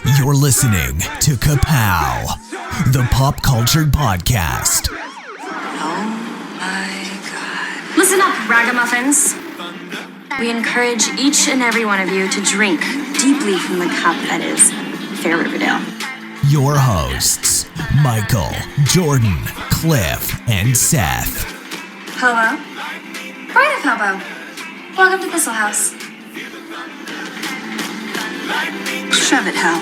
You're listening to Ka-Pow, the pop culture podcast. Oh my God. Listen up, ragamuffins. We encourage each and every one of you to drink deeply from the cup that is Fair Riverdale. Your hosts, Michael, Jordan, Cliff, and Seth. Hello. Brian of Ka-Pow. Welcome to Thistle House. Shove it, Hal.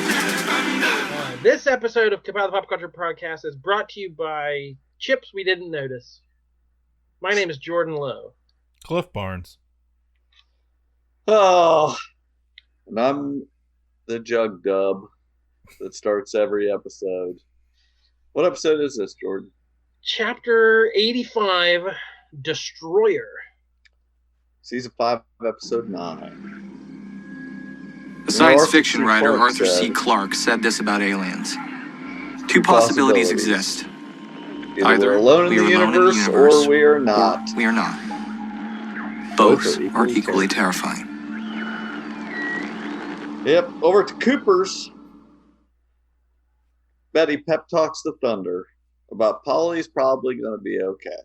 This episode of Ka-Pow, the Pop Culture Podcast is brought to you by Chips We Didn't Notice. My name is Jordan Lowe. Cliff Barnes. Oh, and I'm the Jug Dub that starts every episode. What episode is this, Jordan? Chapter 85, Destroyer. Season 5, episode 9. The science fiction writer Arthur C. Clarke said this about aliens. Two possibilities exist. Either we're alone in the universe or we are not. We are not. Both are equally terrifying. Yep, over to Cooper's. Betty pep talks the Thunder about Polly's probably going to be okay.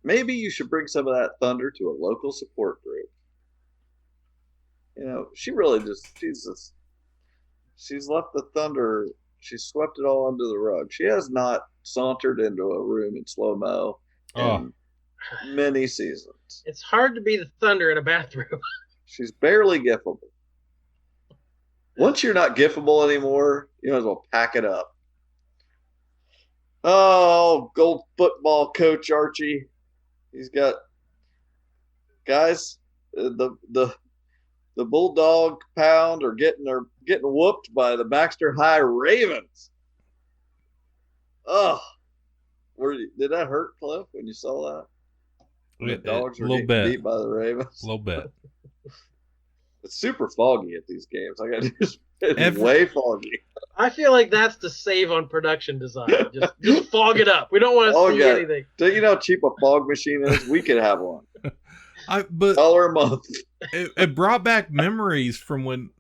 Maybe you should bring some of that thunder to a local support group. You know, she really just, she's left the thunder, she's swept it all under the rug. She has not sauntered into a room in slow-mo in many seasons. It's hard to be the Thunder in a bathroom. She's barely gifable. Once you're not gifable anymore, you might as well pack it up. Oh, gold football coach Archie. He's got guys. The Bulldog Pound are getting whooped by the Baxter High Ravens. Oh, did that hurt, Cliff, when you saw that? The dogs were getting beat by the Ravens. A little bit. It's super foggy at these games. It's way foggy. I feel like that's the save on production design. Just fog it up. We don't want to see anything. Do you know how cheap a fog machine is? We could have one. But $1 a month. It brought back memories from when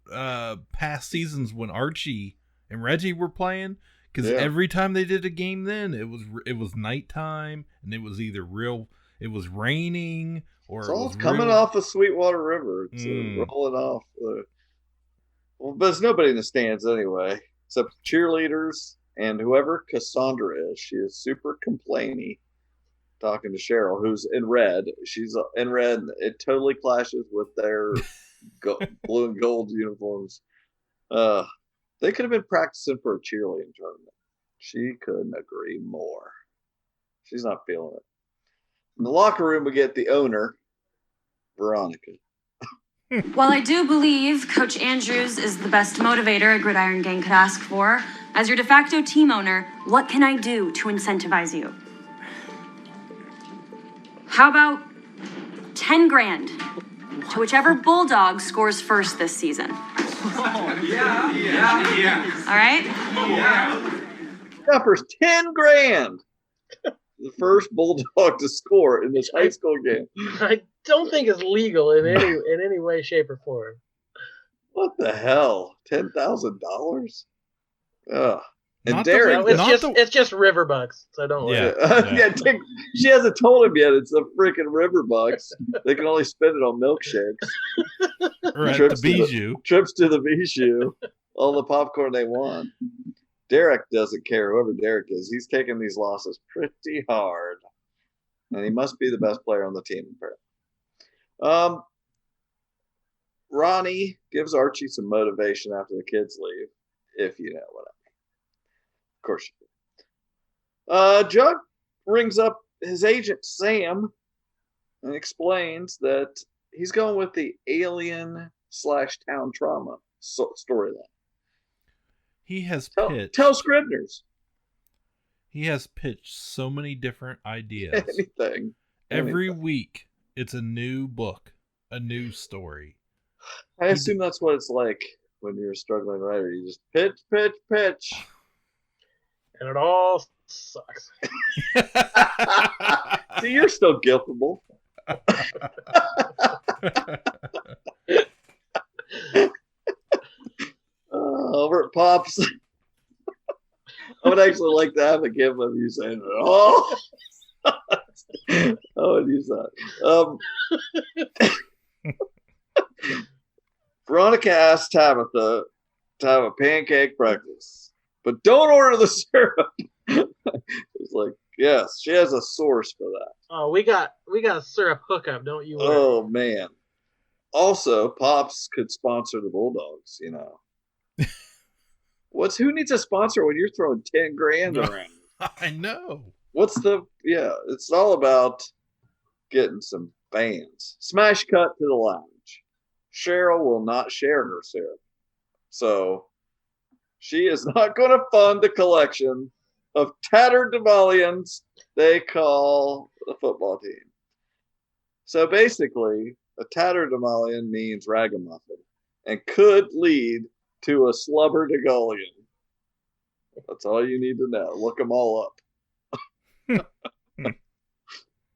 past seasons when Archie and Reggie were playing. Because every time they did a game, then it was nighttime and it was either it was raining or it's all coming off the Sweetwater River. It's rolling off. Well, but there's nobody in the stands anyway, except cheerleaders and whoever Cassandra is. She is super complainy. Talking to Cheryl, who's in red. She's in red. It totally clashes with their blue and gold uniforms. They could have been practicing for a cheerleading tournament. She couldn't agree more. She's not feeling it. In the locker room, we get the owner, Veronica. While I do believe Coach Andrews is the best motivator a Gridiron gang could ask for, as your de facto team owner, what can I do to incentivize you? How about 10 grand to whichever Bulldog scores first this season? Yeah. All right? Yeah. Offers 10 grand. The first Bulldog to score in this high school game. I don't think it's legal in any way, shape, or form. What the hell? $10,000? Ugh. And Not Derek, it's just Riverbucks, so don't worry. Yeah. She hasn't told him yet. It's the freaking Riverbucks. They can only spend it on milkshakes. Or at the Bijou. Trips to the Bijou. All the popcorn they want. Derek doesn't care, whoever Derek is. He's taking these losses pretty hard. And he must be the best player on the team, apparently. Ronnie gives Archie some motivation after the kids leave, if you know what I mean. Of course you do. Jug rings up his agent, Sam, and explains that he's going with the alien/town trauma storyline. He has pitched. Tell Scribners. He has pitched so many different ideas. Anything. Every week, it's a new book, a new story. I assume that's what it's like when you're a struggling writer. You just pitch. And it all sucks. See, you're still guiltable. Albert Pops. I would actually like to have a gif of you saying, "Oh." I would use that. Veronica asked Tabitha to have a pancake breakfast, but don't order the syrup. It's like, yes, she has a source for that. Oh, we got a syrup hookup, don't you worry. Oh man. Also, Pops could sponsor the Bulldogs, you know. Who needs a sponsor when you're throwing 10 grand around? I know. It's all about getting some fans. Smash cut to the lounge. Cheryl will not share her syrup. So she is not going to fund the collection of tattered Devalians they call the football team. So basically, a tattered Devalian means ragamuffin and could lead to a slubberdegullion. That's all you need to know. Look them all up.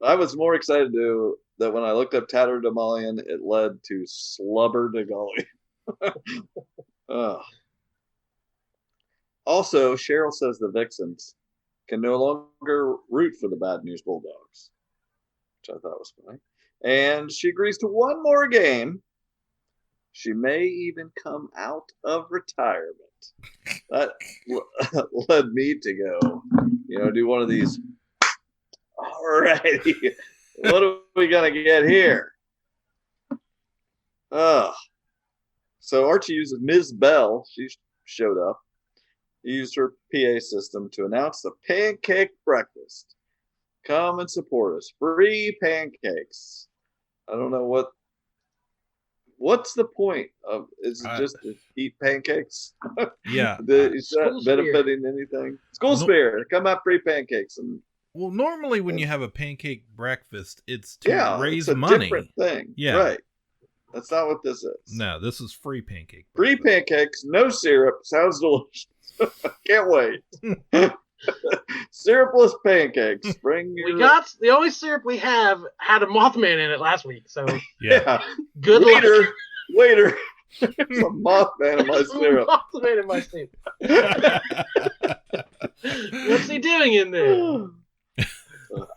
I was more excited that when I looked up tatterdemalion, it led to slubberdegullion. Also, Cheryl says the Vixens can no longer root for the Bad News Bulldogs, which I thought was funny. And she agrees to one more game. She may even come out of retirement. That led me to go, do one of these. All righty. What are we going to get here? So Archie uses Ms. Bell. She showed up. He used her PA system to announce the pancake breakfast. Come and support us. Free pancakes. I don't know what's the point of, is it just to eat pancakes? Yeah. Is that benefiting anything? School spirit. Come out, free pancakes. Well, normally when you have a pancake breakfast, it's to raise it's a money. Different thing. Yeah. Right. That's not what this is. No, this is free pancake. Free pancakes, no syrup. Sounds delicious. Can't wait. Syrupless pancakes. The only syrup we have had a Mothman in it last week, so yeah. Good luck. Waiter. There's a Mothman in my syrup. Mothman in my syrup. What's he doing in there?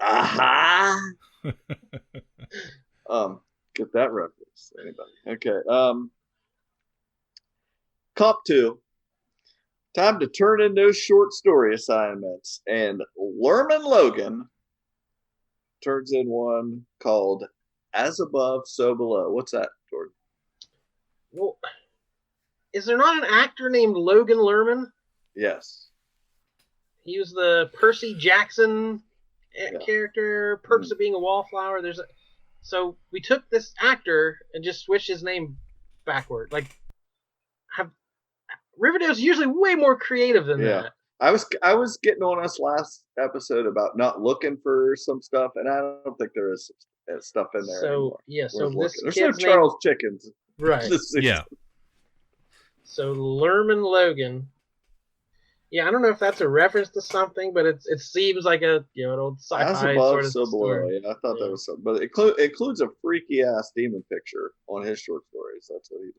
Aha. Get that reference, anybody? Okay. Cop 2. Time to turn in those short story assignments, and Lerman Logan turns in one called "As Above, So Below." What's that, Jordan? Well, is there not an actor named Logan Lerman? Yes. He was the Percy Jackson character, Perks of Being a Wallflower. So we took this actor and just switched his name backward. Riverdale's usually way more creative than that. I was getting on us last episode about not looking for some stuff, and I don't think there is stuff in there anymore. There's no Charles Chickens. Right. Yeah. So Lerman Logan. Yeah, I don't know if that's a reference to something, but it seems like an old sci-fi As Above, sort of So Below. story. Yeah, I thought that was something, but it includes a freaky ass demon picture on his short stories. That's what he does.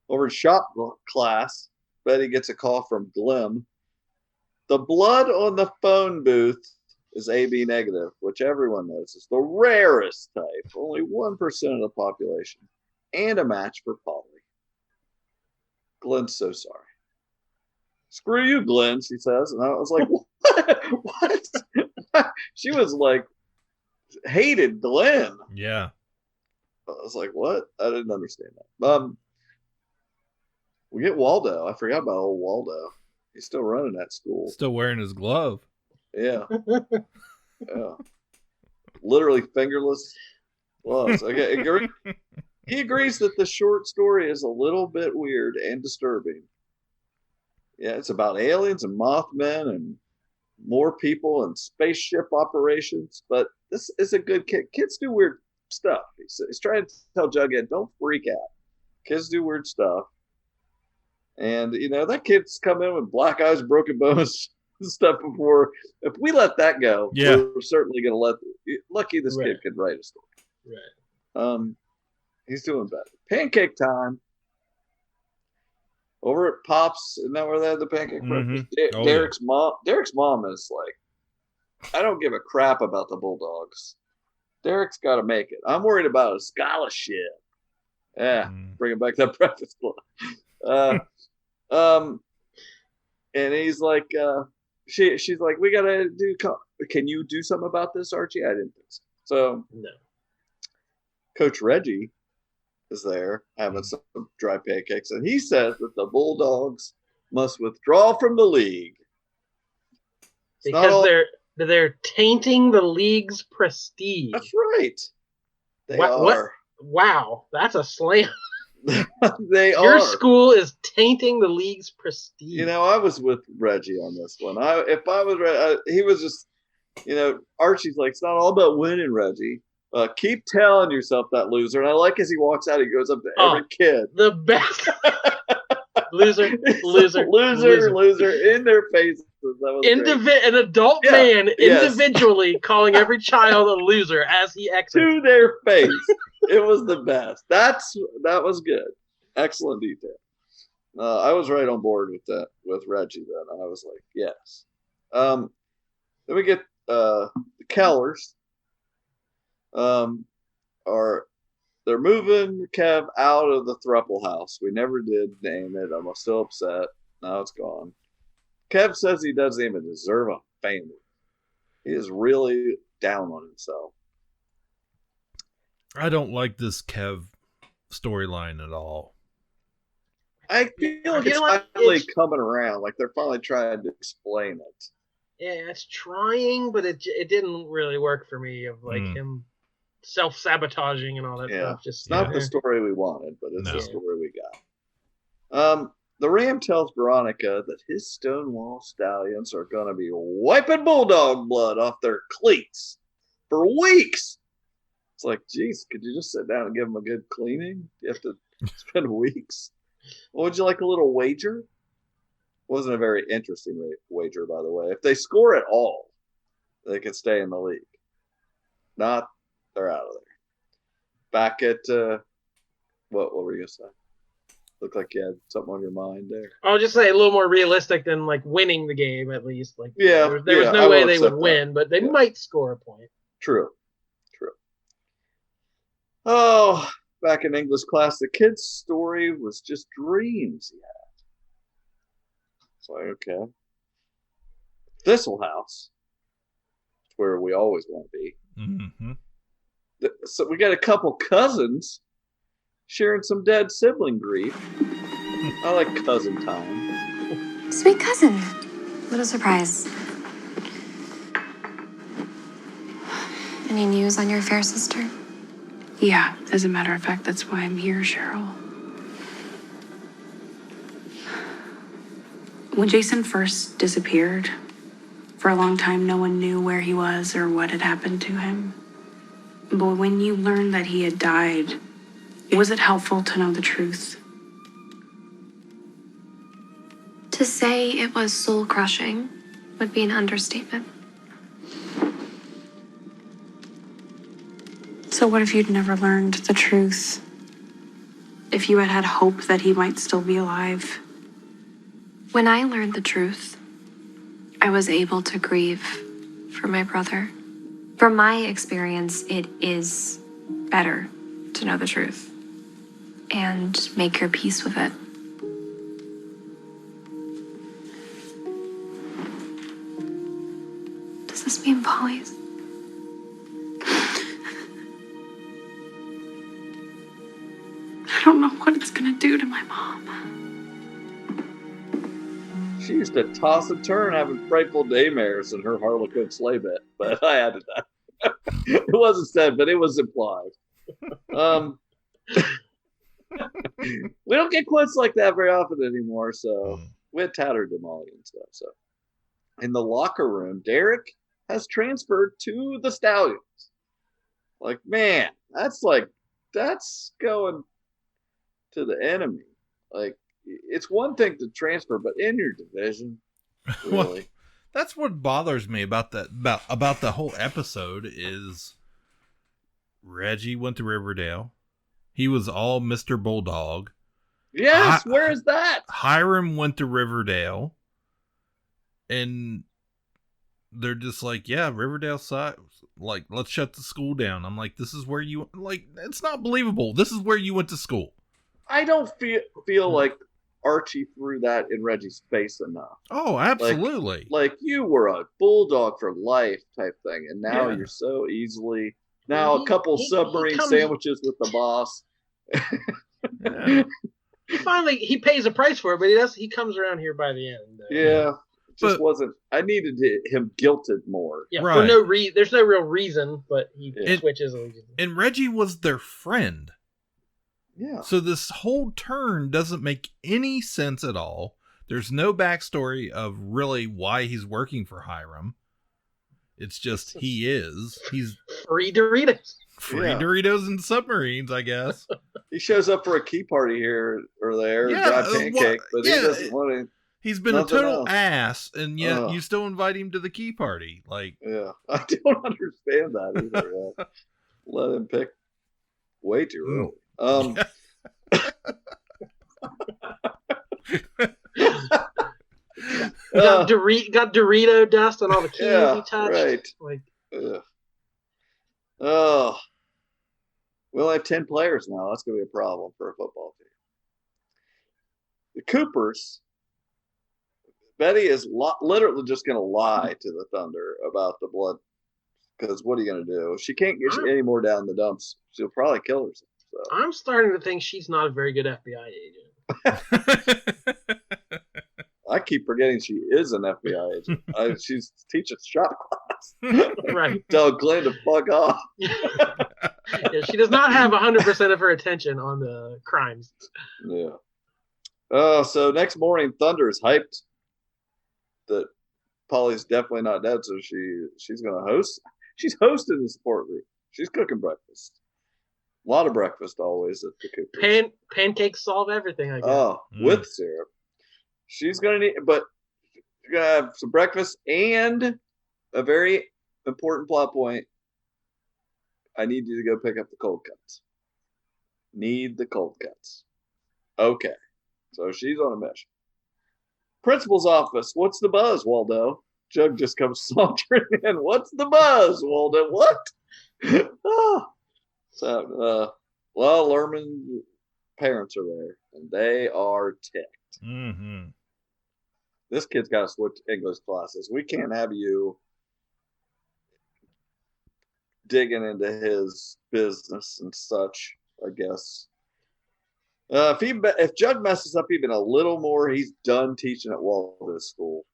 Over in shop class, Betty gets a call from Glim. The blood on the phone booth is AB negative, which everyone knows is the rarest type, only 1% of the population, and a match for Polly. Glenn's so sorry. Screw you, Glenn, she says. And I was like, what? She was like, hated Glenn. Yeah. I was like, what? I didn't understand that. We get Waldo. I forgot about old Waldo. He's still running that school. Still wearing his glove. Yeah. Yeah. Literally fingerless gloves. Okay. He agrees that the short story is a little bit weird and disturbing. Yeah, it's about aliens and Mothman and more people and spaceship operations. But this is a good kid. Kids do weird stuff. He's trying to tell Jughead, don't freak out. Kids do weird stuff. And, that kid's come in with black eyes, broken bones, and stuff before. If we let that go, we're certainly going to lucky this kid could write a story. Right. He's doing better. Pancake time. over at Pops. Isn't that where they have the pancake breakfast? Derek's mom is like, I don't give a crap about the Bulldogs. Derek's got to make it. I'm worried about a scholarship. Yeah, bringing back that breakfast club. And he's like, she's like, we gotta do. Can you do something about this, Archie? I didn't think so. So no. Coach Reggie is there having some dry pancakes, and he says that the Bulldogs must withdraw from the league because they're tainting the league's prestige. That's right. They are. Wow, that's a slam. They are. Your school is tainting the league's prestige. You know, I was with Reggie on this one. If I was, he was just, you know, Archie's like, it's not all about winning, Reggie. Keep telling yourself that, loser. And I like as he walks out, he goes up to every kid. The best. loser in their faces. An adult man individually calling every child a loser as he exits. To their face. It was the best. That was good. Excellent detail. I was right on board with that, with Reggie then. I was like, yes. Then we get the Kellers. They're moving Kev out of the thruple house. We never did name it. I'm still upset. Now it's gone. Kev says he doesn't even deserve a family. He is really down on himself. I don't like this Kev storyline at all. I feel like it's finally coming around. Like they're finally trying to explain it. Yeah, it's trying, but it didn't really work for me. Of like him self-sabotaging and all that stuff. Just not the story we wanted, but it's the story we got. The Ram tells Veronica that his Stonewall stallions are going to be wiping bulldog blood off their cleats for weeks. It's like, geez, could you just sit down and give them a good cleaning? You have to spend weeks. Well, would you like a little wager? Wasn't a very interesting wager, by the way. If they score at all, they can stay in the league. Not, they're out of there. Back at, what were you going to say? Looked like you had something on your mind there. I'll just say a little more realistic than like winning the game, at least. Like, there was no I way they would win, but they might score a point. True. Oh, back in English class, the kid's story was just dreams he had. It's like, okay. Thistle House, where we always want to be. Mm-hmm. So we got a couple cousins sharing some dead sibling grief. I like cousin time. Sweet cousin. What a surprise. Any news on your fair sister? Yeah, as a matter of fact, that's why I'm here, Cheryl. When Jason first disappeared, for a long time, no one knew where he was or what had happened to him. But when you learned that he had died, was it helpful to know the truth? To say it was soul-crushing would be an understatement. So what if you'd never learned the truth? If you had had hope that he might still be alive? When I learned the truth, I was able to grieve for my brother. From my experience, it is better to know the truth and make your peace with it. Does this mean Polly's? I don't know what it's gonna do to my mom. She used to toss and turn having frightful daymares in her Harlequin sleigh bit, but I added that. It wasn't said, but it was implied. We don't get quotes like that very often anymore, so we had tattered them all and stuff. So in the locker room, Derek has transferred to the Stallions. Like, man, that's going to the enemy. Like, it's one thing to transfer, but in your division, really. Well, that's what bothers me about the whole episode is Reggie went to Riverdale. He was all Mr. Bulldog. Yes, where is that? Hiram went to Riverdale, and they're just like, yeah, Riverdale side, like, let's shut the school down. I'm like, this is where you, like, it's not believable. This is where you went to school. I don't feel like Archie threw that in Reggie's face enough. Oh, absolutely. Like you were a bulldog for life type thing, and now you're so easily now a couple submarine sandwiches with the boss. He pays a price for it, but he comes around here by the end. Yeah. Just wasn't. I needed him guilted more. Yeah, right. For there's no real reason, but he switches. And Reggie was their friend. Yeah. So this whole turn doesn't make any sense at all. There's no backstory of really why he's working for Hiram. It's just he's free Doritos. Doritos and submarines, I guess. He shows up for a key party here or there, grab pancake, but he doesn't want to. He's been a total ass, and yet you still invite him to the key party. Like, yeah, I don't understand that either. Let him pick way too early. Got Dorito dust on all the keys he touched. Right. Like, we only have 10 players now. That's going to be a problem for a football team. The Coopers. Betty is literally just going to lie to the Thunder about the blood, because what are you going to do? She can't get any more down the dumps. She'll probably kill herself. So. I'm starting to think she's not a very good FBI agent. I keep forgetting she is an FBI agent. She's teaching shop class. Right. Tell Glenn to fuck off. Yeah, she does not have 100% of her attention on the crimes. Yeah. So next morning, Thunder is hyped that Polly's definitely not dead, so she's going to host. She's hosting the support group. She's cooking breakfast. A lot of breakfast always at the Coopers. Pancakes solve everything, I guess. Oh, with syrup. She's going to need, but she's going to have some breakfast and a very important plot point. I need you to go pick up the cold cuts. Need the cold cuts. Okay. So she's on a mission. Principal's office. What's the buzz, Waldo? Jug just comes sauntering in. What's the buzz, Waldo? What? So, Lerman's parents are there, and they are ticked. Mm-hmm. This kid's got to switch English classes. We can't have you digging into his business and such, I guess. If Jug messes up even a little more, he's done teaching at Waldo's school.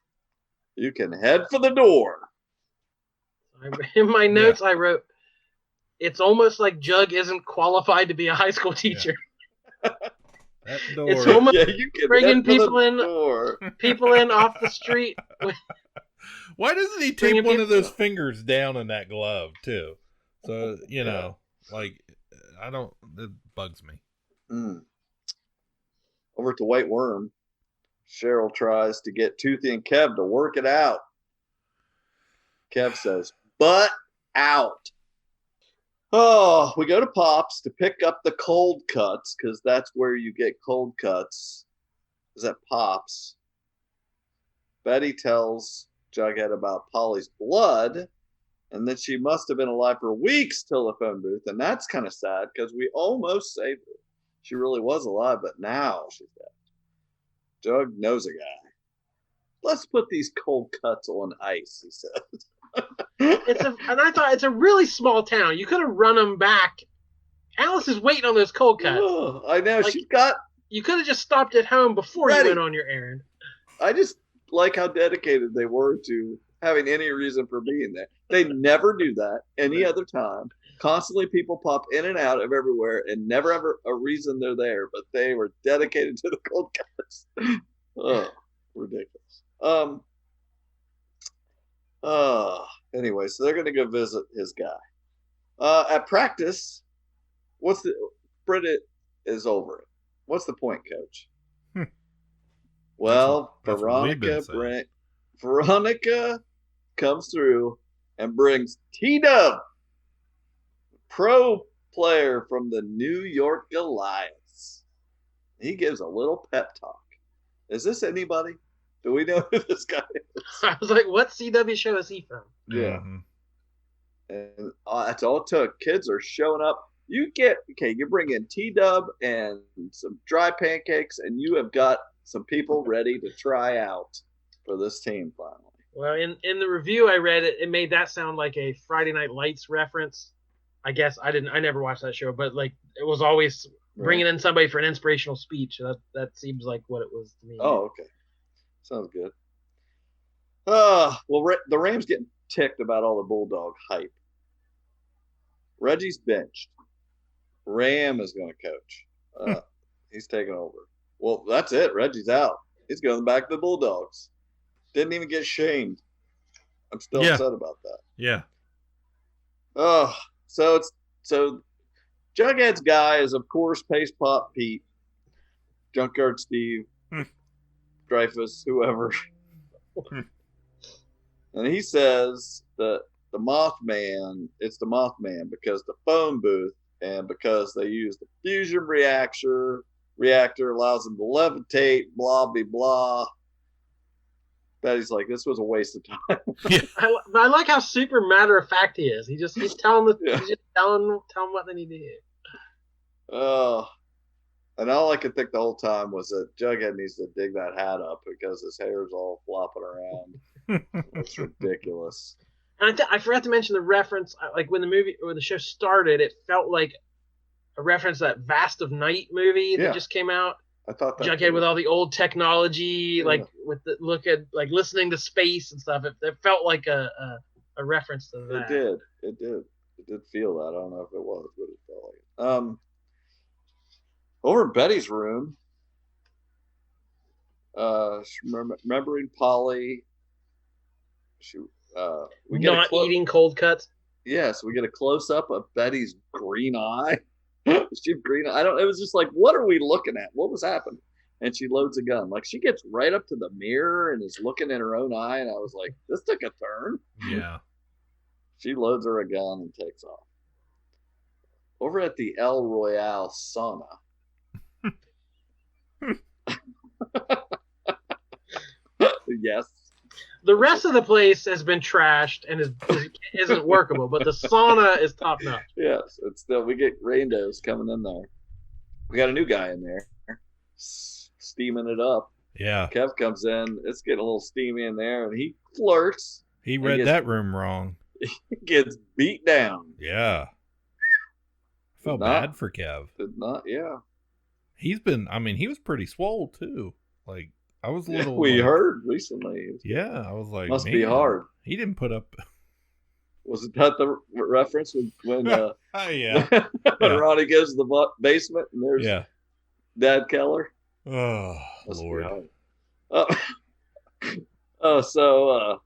You can head for the door. In my notes, I wrote, it's almost like Jug isn't qualified to be a high school teacher. That door. It's almost bringing people in off the street. Why doesn't he tape one of those fingers down in that glove, too? So, like, it bugs me. Over to White Worm, Cheryl tries to get Toothy and Kev to work it out. Kev says, "Butt out." Oh, we go to Pop's to pick up the cold cuts, because that's where you get cold cuts. Is at Pop's. Betty tells Jughead about Polly's blood, and that she must have been alive for weeks till the phone booth, and that's kind of sad, because we almost saved her. She really was alive, but now she's dead. Jug knows a guy. Let's put these cold cuts on ice, he said. And I thought it's a really small town. You could have run them back. Alice is waiting on those cold cuts. Oh, I know. Like, you could have just stopped at home before you went on your errand. I just like how dedicated they were to having any reason for being there. They never do that any other time. Constantly people pop in and out of everywhere and never ever a reason they're there, but they were dedicated to the cold cuts. Oh, ridiculous. Anyway, so they're going to go visit his guy. At practice, Britta is over it. What's the point, Coach? Well, that's Veronica comes through and brings T-Dub, pro player from the New York Goliaths. He gives a little pep talk. Is this anybody? Do we know who this guy is? I was like, what CW show is he from? Yeah. And that's all it took. Kids are showing up. You bring in T-Dub and some dry pancakes, and you have got some people ready to try out for this team finally. Well, in the review I read, it made that sound like a Friday Night Lights reference. I guess I never watched that show, but like it was always bringing in somebody for an inspirational speech. That seems like what it was to me. Oh, okay. Sounds good. Well, the Rams getting ticked about all the Bulldog hype. Reggie's benched. Ram is going to coach. He's taking over. Well, that's it. Reggie's out. He's going back to the Bulldogs. Didn't even get shamed. I'm still upset about that. Yeah. Oh, so Jughead's guy is, of course, Paste Pop Pete, Junkyard Steve, Dreyfus, whoever. And he says that it's the Mothman because the phone booth and because they use the fusion reactor allows them to levitate, blah, blah, blah. Betty's like, this was a waste of time. Yeah. I like how super matter of fact he is. He's telling he's just telling them what they need to hear. Oh, and all I could think the whole time was that Jughead needs to dig that hat up because his hair's all flopping around. It's ridiculous. And I forgot to mention the reference. Like when the show started, it felt like a reference to that Vast of Night movie that just came out. I thought that Jughead with all the old technology, like with the look at like listening to space and stuff. It felt like a reference to that. It did feel that. I don't know if it was, but it felt like it. Over in Betty's room, remembering Polly. We get not eating cold cuts. Yes, we get a close up of Betty's green eye. She green. I don't. It was just like, what are we looking at? What was happening? And she loads a gun. Like she gets right up to the mirror and is looking in her own eye. And I was like, this took a turn. Yeah. She loads her a gun and takes off. Over at the El Royale sauna. Yes. The rest of the place has been trashed and isn't workable, but the sauna is top notch. Yes, it's still, we get randos coming in there. We got a new guy in there, steaming it up. Yeah. Kev comes in, it's getting a little steamy in there, and he flirts. He read that room wrong. He gets beat down. Yeah. I felt bad for Kev. Yeah. He was pretty swole too. Like, I was a little. We heard recently. Yeah, I was like, must be hard. He didn't put up. Was that the reference when oh yeah, when Ronnie goes to the basement and there's Dad Keller? Oh Lord. So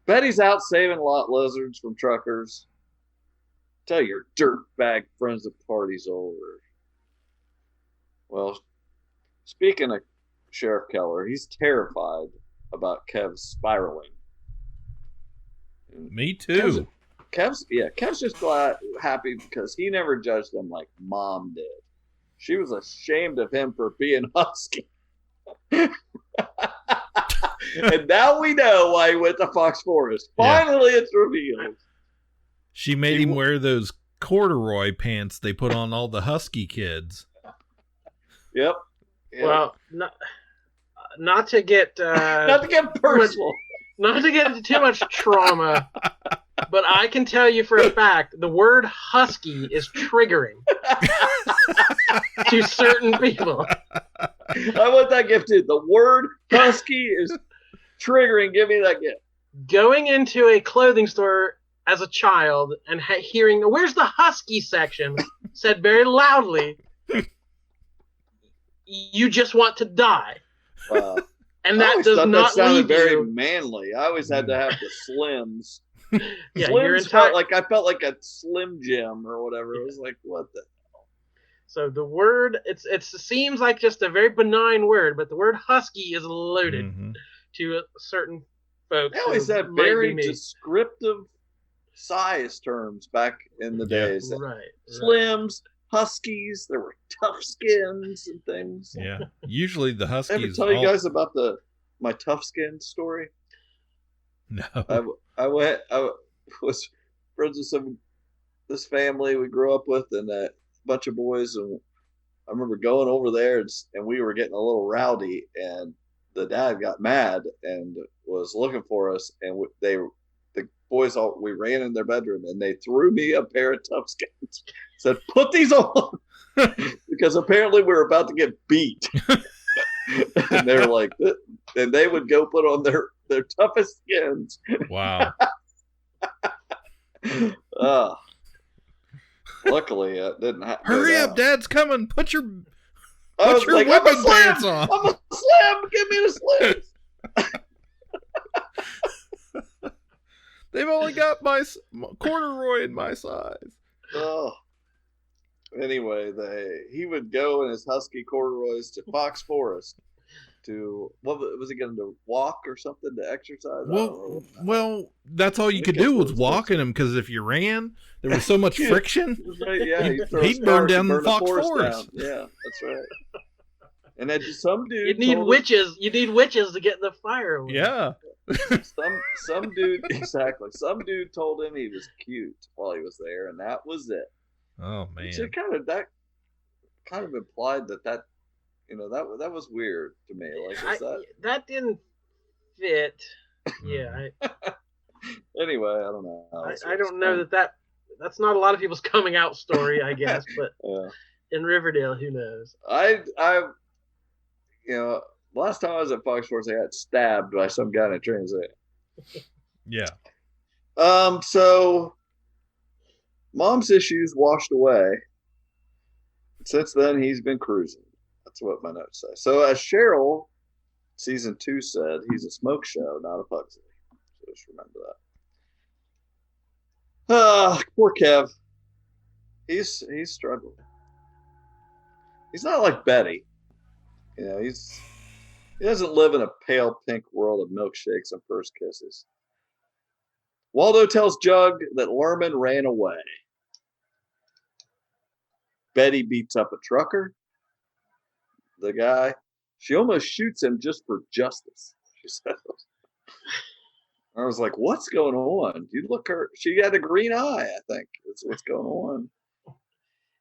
Betty's out saving lot lizards from truckers. Tell your dirtbag friends the party's over. Well, speaking of Sheriff Keller, he's terrified about Kev's spiraling. Me too. Kev's just happy because he never judged him like Mom did. She was ashamed of him for being husky. And now we know why he went to Fox Forest. Finally, it's revealed. She made him wear those corduroy pants they put on all the husky kids. Yep. Well, not to get personal, not to get into too much trauma, but I can tell you for a fact the word husky is triggering to certain people. I want that gift too. The word husky is triggering. Give me that gift. Going into a clothing store as a child and hearing, "Where's the husky section?" said very loudly, you just want to die. And that does not sounded leave very you. Manly. I always had to have the Slims. Yeah, Slims felt like I felt like a Slim Jim or whatever. It was like, what the hell? So the word, it seems like just a very benign word, but the word husky is loaded to certain folks. They always had very descriptive size terms back in the days. Right. Slims, huskies. There were tough skins and things. Yeah. Usually the huskies. Ever tell you guys about my tough skin story? No. I was friends with this family we grew up with, and a bunch of boys, and I remember going over there, and we were getting a little rowdy, and the dad got mad and was looking for us, and the boys we ran in their bedroom, and they threw me a pair of tough skins, said, "Put these on," because apparently we were about to get beat. And they were like, and they would go put on their toughest skins. Wow. Luckily, it didn't happen. Hurry up, Dad's coming. Put your whipping pants on. I'm a slim. Give me the slims. They've only got my corduroy in my size. Oh. Anyway, he would go in his husky corduroys to Fox Forest to, what was he going to walk or something to exercise? Well, that's all you could do was walk in them, because if you ran, there was so much friction. Right, yeah, he'd burn down the Fox Forest. Yeah, that's right. And then some dude. You need witches. You need witches to get the fire away. Yeah. Some dude, exactly. Some dude told him he was cute while he was there, and that was it. Oh man! So that kind of implied that that was weird to me. Like that didn't fit. Yeah. Anyway, I don't know. I don't know that's not a lot of people's coming out story, I guess, but yeah. In Riverdale, who knows? Last time I was at Fox Forest, I got stabbed by some guy in a transit. Yeah. So Mom's issues washed away. Since then, he's been cruising. That's what my notes say. So as Cheryl, season 2 said, he's a smoke show, not a Pugsley. So just remember that. Poor Kev. He's struggling. He's not like Betty. He doesn't live in a pale pink world of milkshakes and first kisses. Waldo tells Jug that Lerman ran away. Betty beats up a trucker. The guy. She almost shoots him just for justice, she says. I was like, what's going on? You look her. She had a green eye, I think. That's what's going on.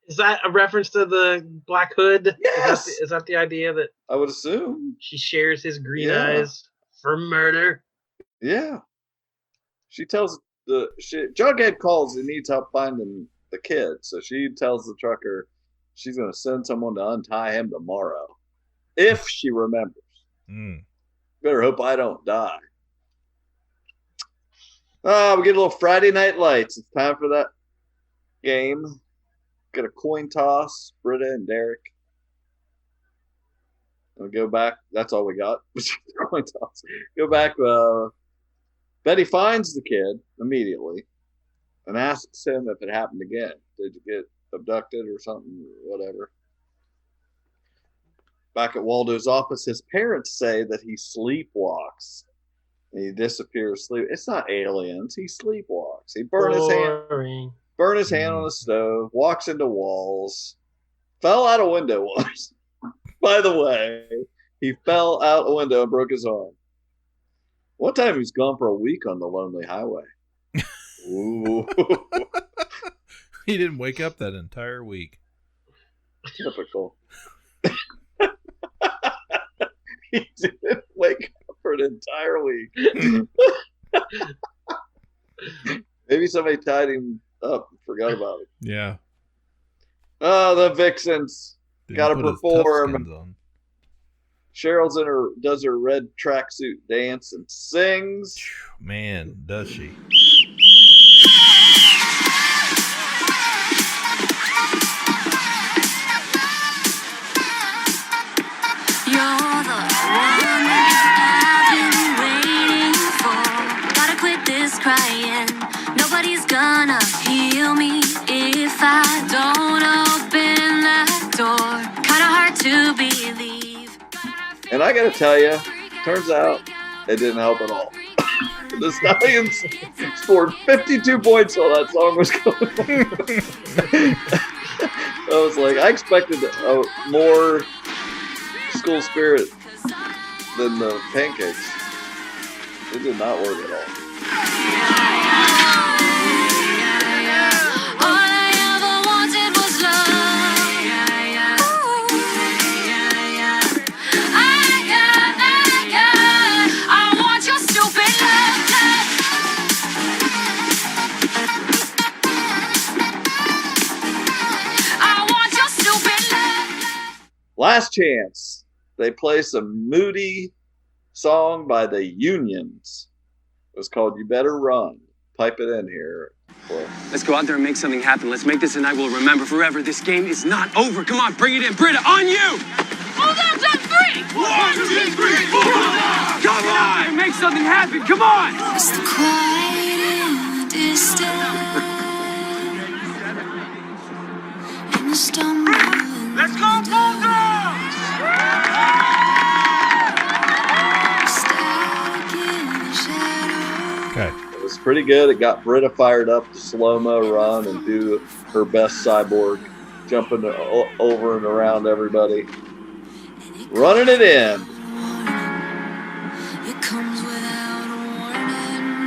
Is that a reference to the Black Hood? Yes. Is that the idea that I would assume she shares his green eyes for murder? Yeah. She tells Jughead calls and needs help finding the kid. So she tells the trucker she's going to send someone to untie him tomorrow. If she remembers. Better hope I don't die. We get a little Friday Night Lights. It's time for that game. Get a coin toss, Britta and Derek. We'll go back. That's all we got. Coin toss. Go back. Betty finds the kid immediately and asks him if it happened again. Did you get abducted or something? Whatever. Back at Waldo's office, his parents say that he sleepwalks. And he disappears. It's not aliens. He sleepwalks. He burned his hand on the stove, walks into walls, fell out a window once. By the way, he fell out a window and broke his arm. One time he was gone for a week on the lonely highway. Ooh. He didn't wake up that entire week. Typical. He didn't wake up for an entire week. Maybe somebody tied him up and forgot about it. Yeah. Oh, the Vixens got to perform. Cheryl's does her red tracksuit dance and sings. Man, does she? You're the one I've been waiting for. Gotta quit this crying. Nobody's gonna heal me if I don't open that door. Kinda hard to believe. And I gotta tell you, turns out it didn't help at all. The Stallions scored 52 points while that song was going on. I was like, I expected more school spirit than the pancakes. It did not work at all. All I ever wanted was love. I want your stupid love. I want your stupid love. Last chance. They play some moody song by the Unions. It was called You Better Run. Pipe it in here. Let's go out there and make something happen. Let's make this a night we'll remember forever. This game is not over. Come on, bring it in. Britta, on you! Oh, that's on 3! 1, 2, 3, 4! Come on! Make something happen. Come on! It's the quiet in the distance. And the stumble. Let's go, Bulldogs! Static in the shadow. Okay. It was pretty good. It got Britta fired up to slow-mo run and do her best cyborg, jumping over and around everybody. Running it in. It comes without a warning.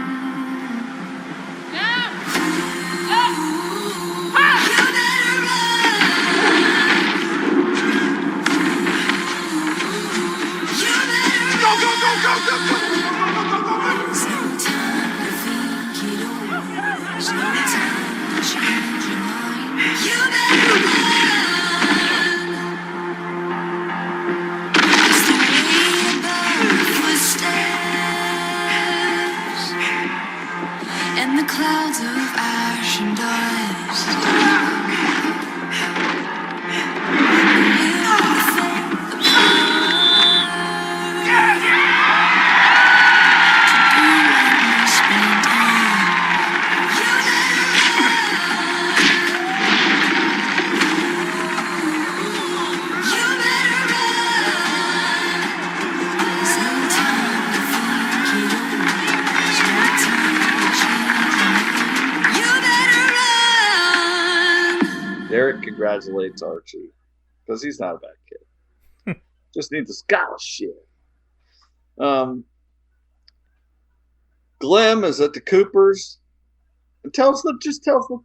Go, go, go, go, go, go! There's no time to think it over. There's no time to change your mind. You better run. It's the way above your footsteps and the clouds of ash and dust. Derek congratulates Archie because he's not a bad kid. Just needs a scholarship. Glim is at the Coopers and tells the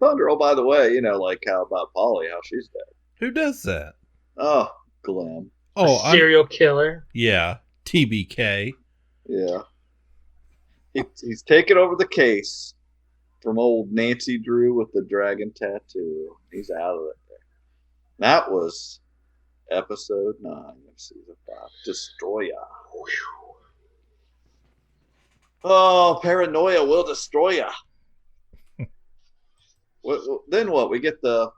Thunder, oh, by the way, like how about Polly, how she's dead. Who does that? Oh, Glim. Oh, Serial killer. Yeah, TBK. Yeah. He's taken over the case from old Nancy Drew with the dragon tattoo. He's out of it. That was episode 9 of season 5. Destroya. Oh, paranoia will destroy ya. Then what? We get a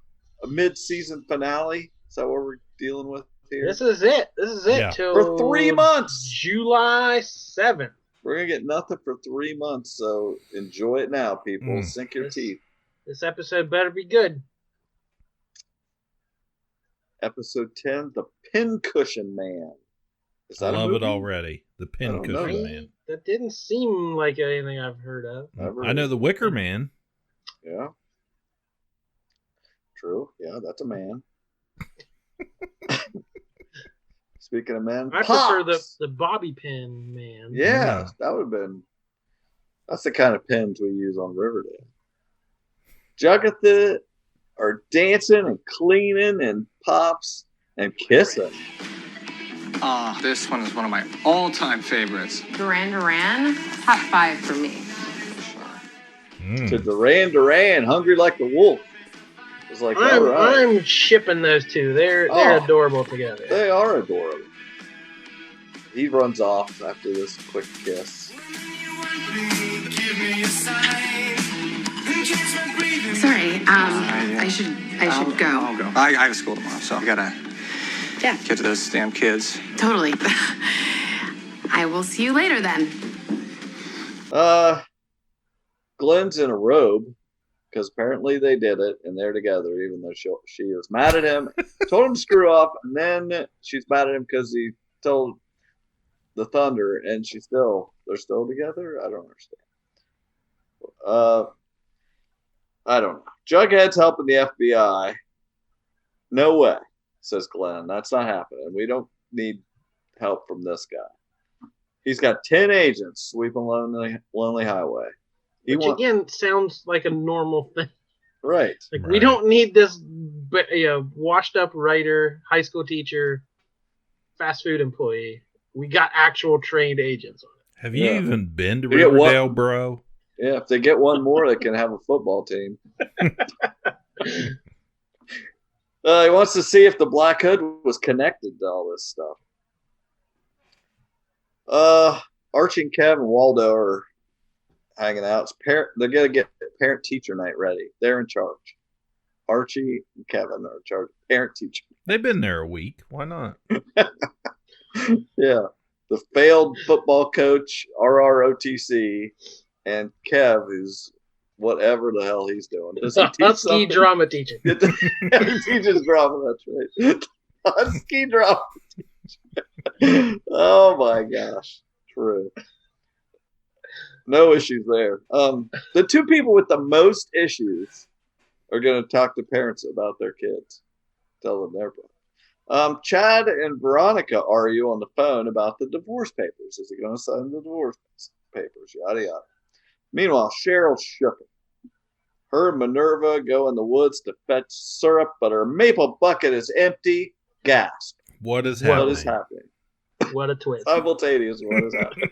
mid-season finale? Is that what we're dealing with here? This is it. Yeah. Till For 3 months. July 7th. We're going to get nothing for 3 months, so enjoy it now, people. Sink your teeth. This episode better be good. Episode 10, The Pincushion Man. Is that I love a it movie? already. The Pincushion Man. That didn't seem like anything I've heard of. I know the Wicker Man. Yeah. True. Yeah, that's a man. Speaking of men, I prefer the bobby pin man. Yeah, that would have been. That's the kind of pins we use on Riverdale. Jugatha are dancing and cleaning and Pops and kissing. This one is one of my all-time favorites. Duran Duran, top 5 for me. To Duran, hungry like the wolf. It's like, all right. I'm shipping those two. They're adorable together. They are adorable. He runs off after this quick kiss. Sorry, I should go. I'll go. I have school tomorrow, so I gotta get to those damn kids. Totally. I will see you later then. Glenn's in a robe because apparently they did it and they're together, even though she is mad at him, told him to screw off, and then she's mad at him because he told the Thunder, and they're still together. I don't understand. I don't know. Jughead's helping the FBI. No way, says Glenn. That's not happening. We don't need help from this guy. He's got 10 agents sweeping Lonely Highway. Which again sounds like a normal thing. Right. Like we don't need this washed up writer, high school teacher, fast food employee. We got actual trained agents on it. Have you even been to Riverdale, bro? Yeah, if they get one more, they can have a football team. He wants to see if the Black Hood was connected to all this stuff. Archie and Kev and Waldo are hanging out. They're going to get parent-teacher night ready. They're in charge. Archie and Kevin are in charge of parent-teacher. They've been there a week. Why not? Yeah. The failed football coach, RROTC, and Kev, who's whatever the hell he's doing. Does he teach husky drama teacher. He teaches drama, that's right. Husky drama teacher. Oh my gosh. True. No issues there. The two people with the most issues are going to talk to parents about their kids. Tell them their problem. Chad and Veronica argue on the phone about the divorce papers. Is he going to sign the divorce papers? Yada, yada. Meanwhile, Cheryl's shook. Her and Minerva go in the woods to fetch syrup, but her maple bucket is empty. Gasp. What is happening? What is happening? What a twist. Simultaneous, what is happening?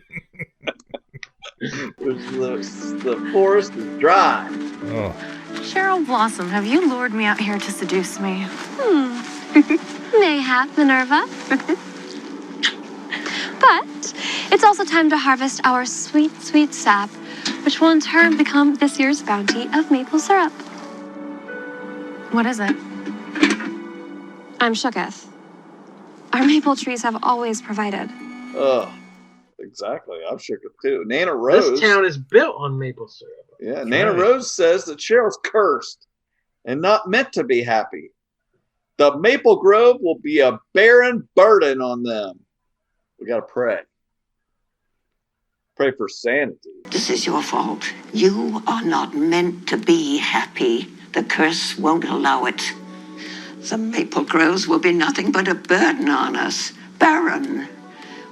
The forest is dry. Oh. Cheryl Blossom, have you lured me out here to seduce me? Mayhap, Minerva. But it's also time to harvest our sweet, sweet sap, which will in turn become this year's bounty of maple syrup. What is it? I'm shooketh. Our maple trees have always provided. Exactly. I'm shook too. Nana Rose. This town is built on maple syrup. Yeah, Nana Rose says that Cheryl's cursed and not meant to be happy. The Maple Grove will be a barren burden on them. We got to pray. Pray for sanity. This is your fault. You are not meant to be happy. The curse won't allow it. The Maple Groves will be nothing but a burden on us. Barren.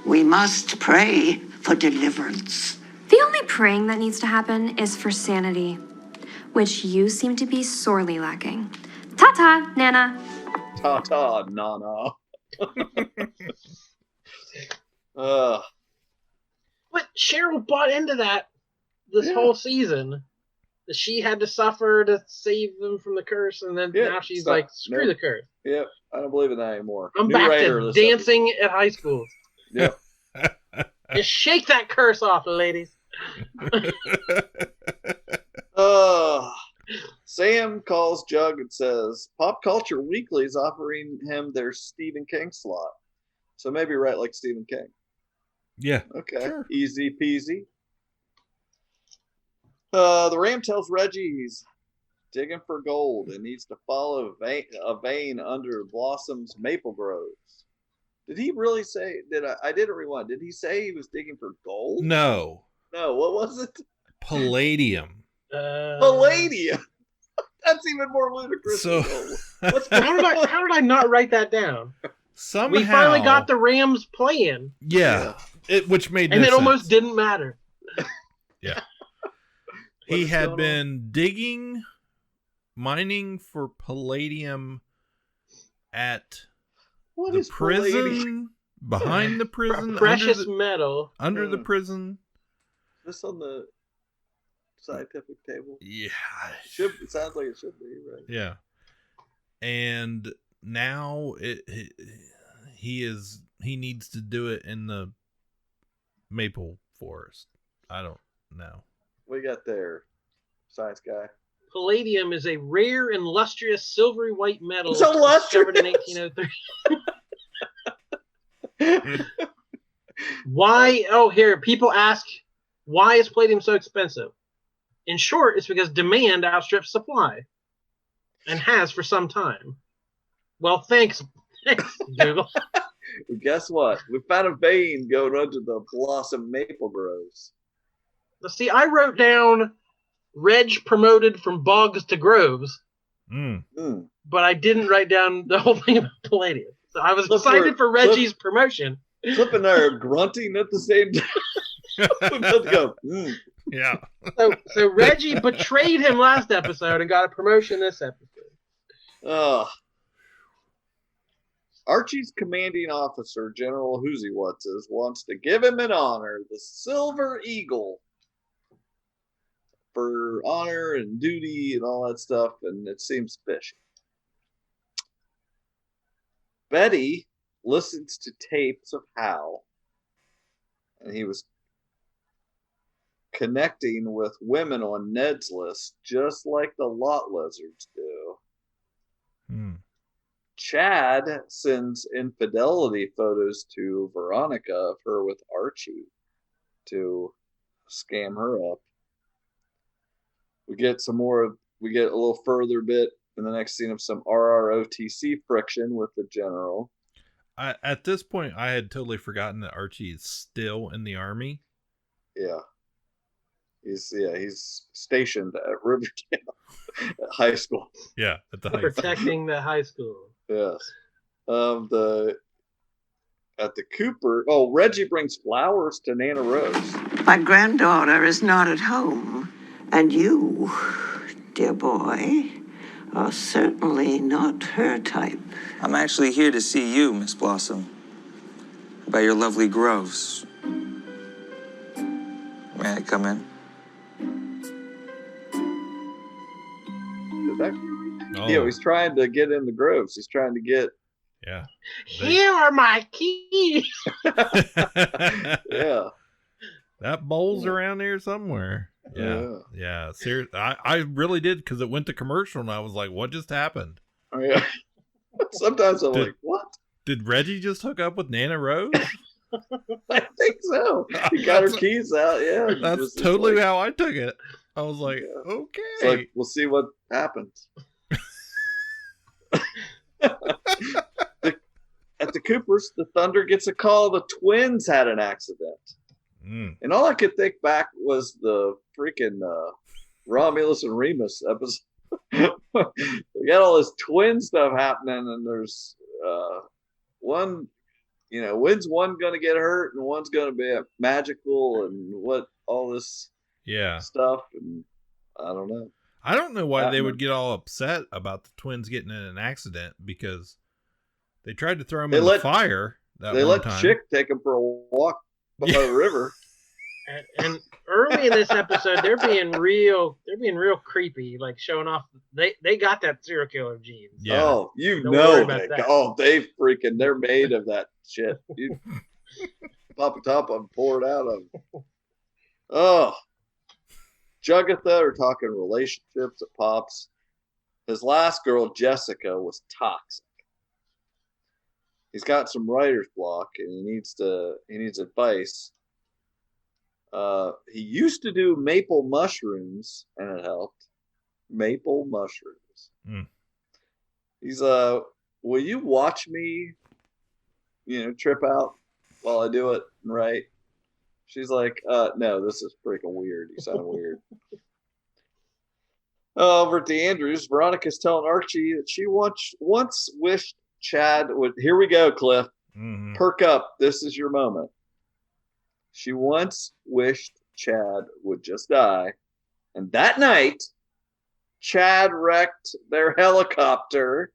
We must pray for deliverance. The only praying that needs to happen is for sanity, which you seem to be sorely lacking. Ta-ta, Nana. Ta-ta, Nana. But Cheryl bought into that this whole season. That she had to suffer to save them from the curse, and then now she's like, screw the curse. Yep, I don't believe in that anymore. I'm back to dancing at high school. Yep. Just shake that curse off, ladies. Sam calls Jug and says Pop Culture Weekly is offering him their Stephen King slot. So maybe write like Stephen King. Yeah. Okay. Sure. Easy peasy. The Ram tells Reggie he's digging for gold and needs to follow a vein under Blossom's maple groves. Did he really say? I didn't rewind. Did he say he was digging for gold? No. No. What was it? Palladium. Palladium. That's even more ludicrous. So, how did I not write that down? Somehow we finally got the Rams playing. Yeah, which made and no it sense. Almost didn't matter. Yeah, he had been mining for palladium at the prison, palladium? Behind the prison, precious metal under the prison. This on the scientific table. Yeah, it sounds like it should be, right? Yeah, and now he needs to do it in the maple forest. I don't know. What you got there, science guy? Palladium is a rare and lustrous silvery white metal discovered in 1803. Why? Oh, here people ask, why is palladium so expensive? In short, it's because demand outstrips supply, and has for some time. Well, thanks Google. Well, guess what? We found a vein going under the Blossom Maple Groves. Let's see, I wrote down Reg promoted from bogs to groves. But I didn't write down the whole thing about Palladium. So I was excited for Reggie's promotion. Flip and I are grunting at the same time. We both go, Yeah. So Reggie betrayed him last episode and got a promotion this episode. Archie's commanding officer, General Whoosywhatses, wants to give him an honor, the Silver Eagle, for honor and duty and all that stuff, and it seems fishy. Betty listens to tapes of Hal, and he was connecting with women on Ned's list, just like the lot lizards do. Chad sends infidelity photos to Veronica of her with Archie to scam her up. We get a little further bit in the next scene of some RROTC friction with the general. At this point, I had totally forgotten that Archie is still in the army. Yeah. He's stationed at Riverdale High School. Yeah, at the high protecting the high school. Yes. At the Cooper. Oh, Reggie brings flowers to Nana Rose. My granddaughter is not at home, and you, dear boy, are certainly not her type. I'm actually here to see you, Miss Blossom. About your lovely groves. May I come in? Yeah, he's trying to get in the groves. He's trying to get. Yeah. Here are my keys. Yeah. That bowl's around there somewhere. Yeah. Seriously, I really did, because it went to commercial and I was like, what just happened? Oh, yeah. Sometimes I'm like, what? Did Reggie just hook up with Nana Rose? I think so. He got her keys out. Yeah. That's totally how I took it. I was like, okay. It's like, we'll see what happens. At the Coopers, the Thunder gets a call the twins had an accident. And all I could think back was the freaking Romulus and Remus episode. We got all this twin stuff happening, and there's one, when's one going to get hurt and one's going to be magical and what all this stuff. And I don't know. I don't know why they would get all upset about the twins getting in an accident, because they tried to throw them in the fire. They let Chick take them for a walk by the river. And early in this episode, they're being real creepy, like showing off. They got that serial killer gene. So oh, they're made of that shit. You pop a top and pour it out of them. Oh. Jugatha are talking relationships at Pops. His last girl, Jessica, was toxic. He's got some writer's block and he needs advice. He used to do maple mushrooms and it helped. Maple mushrooms. He's will you watch me, trip out while I do it and write? She's like, no, this is freaking weird. You sound weird. Over at the Andrews, Veronica's telling Archie that she once wished Chad would. Here we go, Cliff. Perk up. This is your moment. She once wished Chad would just die. And that night, Chad wrecked their helicopter.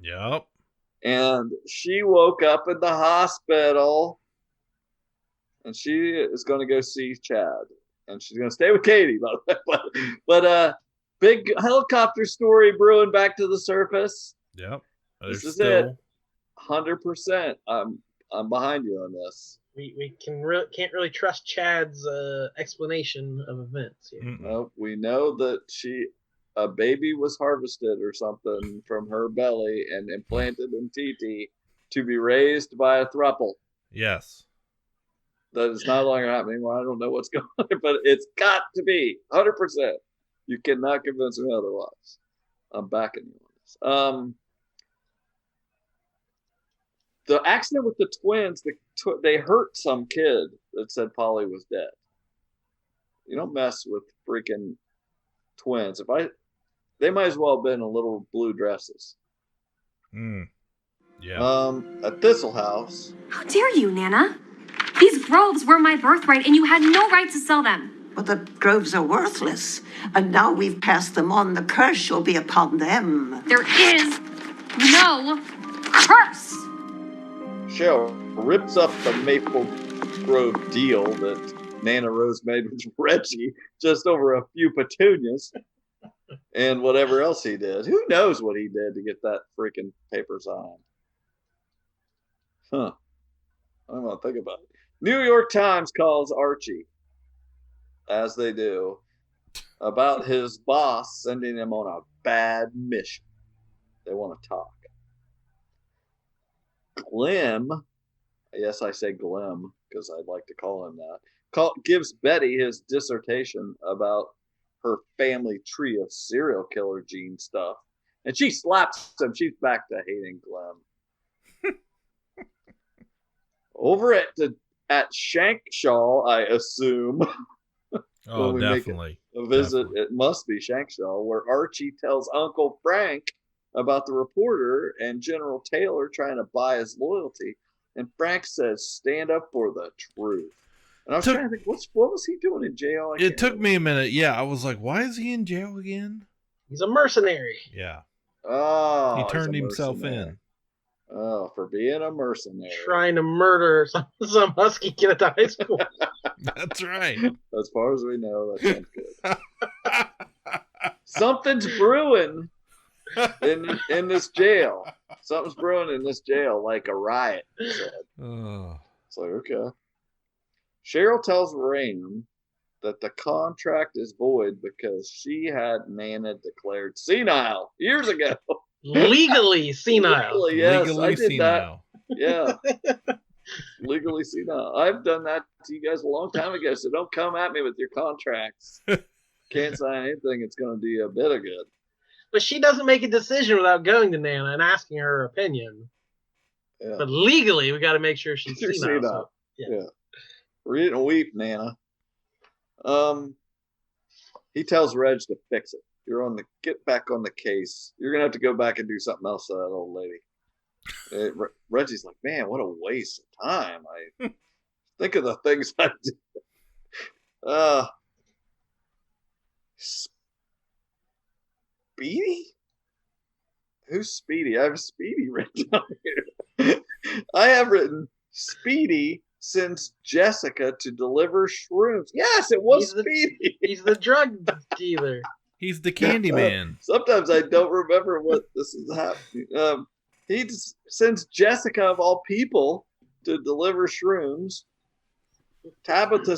Yep. And she woke up in the hospital. And she is going to go see Chad. And she's going to stay with Katie, by the way. But big helicopter story brewing back to the surface. Yep. This is it. 100%. I'm behind you on this. We can't really trust Chad's explanation of events here. No, we know that a baby was harvested or something from her belly and implanted in TT to be raised by a throuple. Yes. That is no longer happening. Well, I don't know what's going on, but it's got to be 100%. You cannot convince me otherwise. I'm backing you on this. The accident with the twins, they hurt some kid that said Polly was dead. You don't mess with freaking twins. They might as well have been in little blue dresses. Yeah. A Thistle House. How dare you, Nana? These groves were my birthright, and you had no right to sell them. Well, the groves are worthless, and now we've passed them on. The curse will be upon them. There is no curse. Cheryl rips up the Maple Grove deal that Nana Rose made with Reggie just over a few petunias and whatever else he did. Who knows what he did to get that freaking paper signed? Huh. I don't want to think about it. New York Times calls Archie, as they do, about his boss sending him on a bad mission. They want to talk. Glim, yes, I say Glim because I'd like to call him that, gives Betty his dissertation about her family tree of serial killer gene stuff. And she slaps him. She's back to hating Glim. Over at Shankshaw, I assume. Oh, definitely. A visit, definitely. It must be Shankshaw, where Archie tells Uncle Frank about the reporter and General Taylor trying to buy his loyalty. And Frank says, stand up for the truth. And I was trying to think, what was he doing in jail? It took me a minute. Yeah, I was like, why is he in jail again? He's a mercenary. Yeah. Oh, he turned himself in. Oh, for being a mercenary. Trying to murder some husky kid at the high school. That's right. As far as we know, that sounds good. Something's brewing in this jail. Something's brewing in this jail, like a riot. He said. It's like, okay. Cheryl tells Raymond that the contract is void because she had Nana declared senile years ago. Legally senile. Legally, yes, legally I did senile. That. Yeah. Legally senile. I've done that to you guys a long time ago, so don't come at me with your contracts. Can't sign anything. It's going to do you a bit of good. But she doesn't make a decision without going to Nana and asking her opinion. Yeah. But legally, we got to make sure she's senile. So, yeah. Read and weep, Nana. He tells Reg to fix it. Get back on the case. You're gonna have to go back and do something else to that old lady. Reggie's like, man, what a waste of time. I think of the things I did. Speedy? Who's Speedy? I have Speedy written down here. I have written Speedy sends Jessica to deliver shrooms. Yes, it was Speedy. He's the drug dealer. He's the candy man. Sometimes I don't remember what this is happening. He sends Jessica, of all people, to deliver shrooms. Tabitha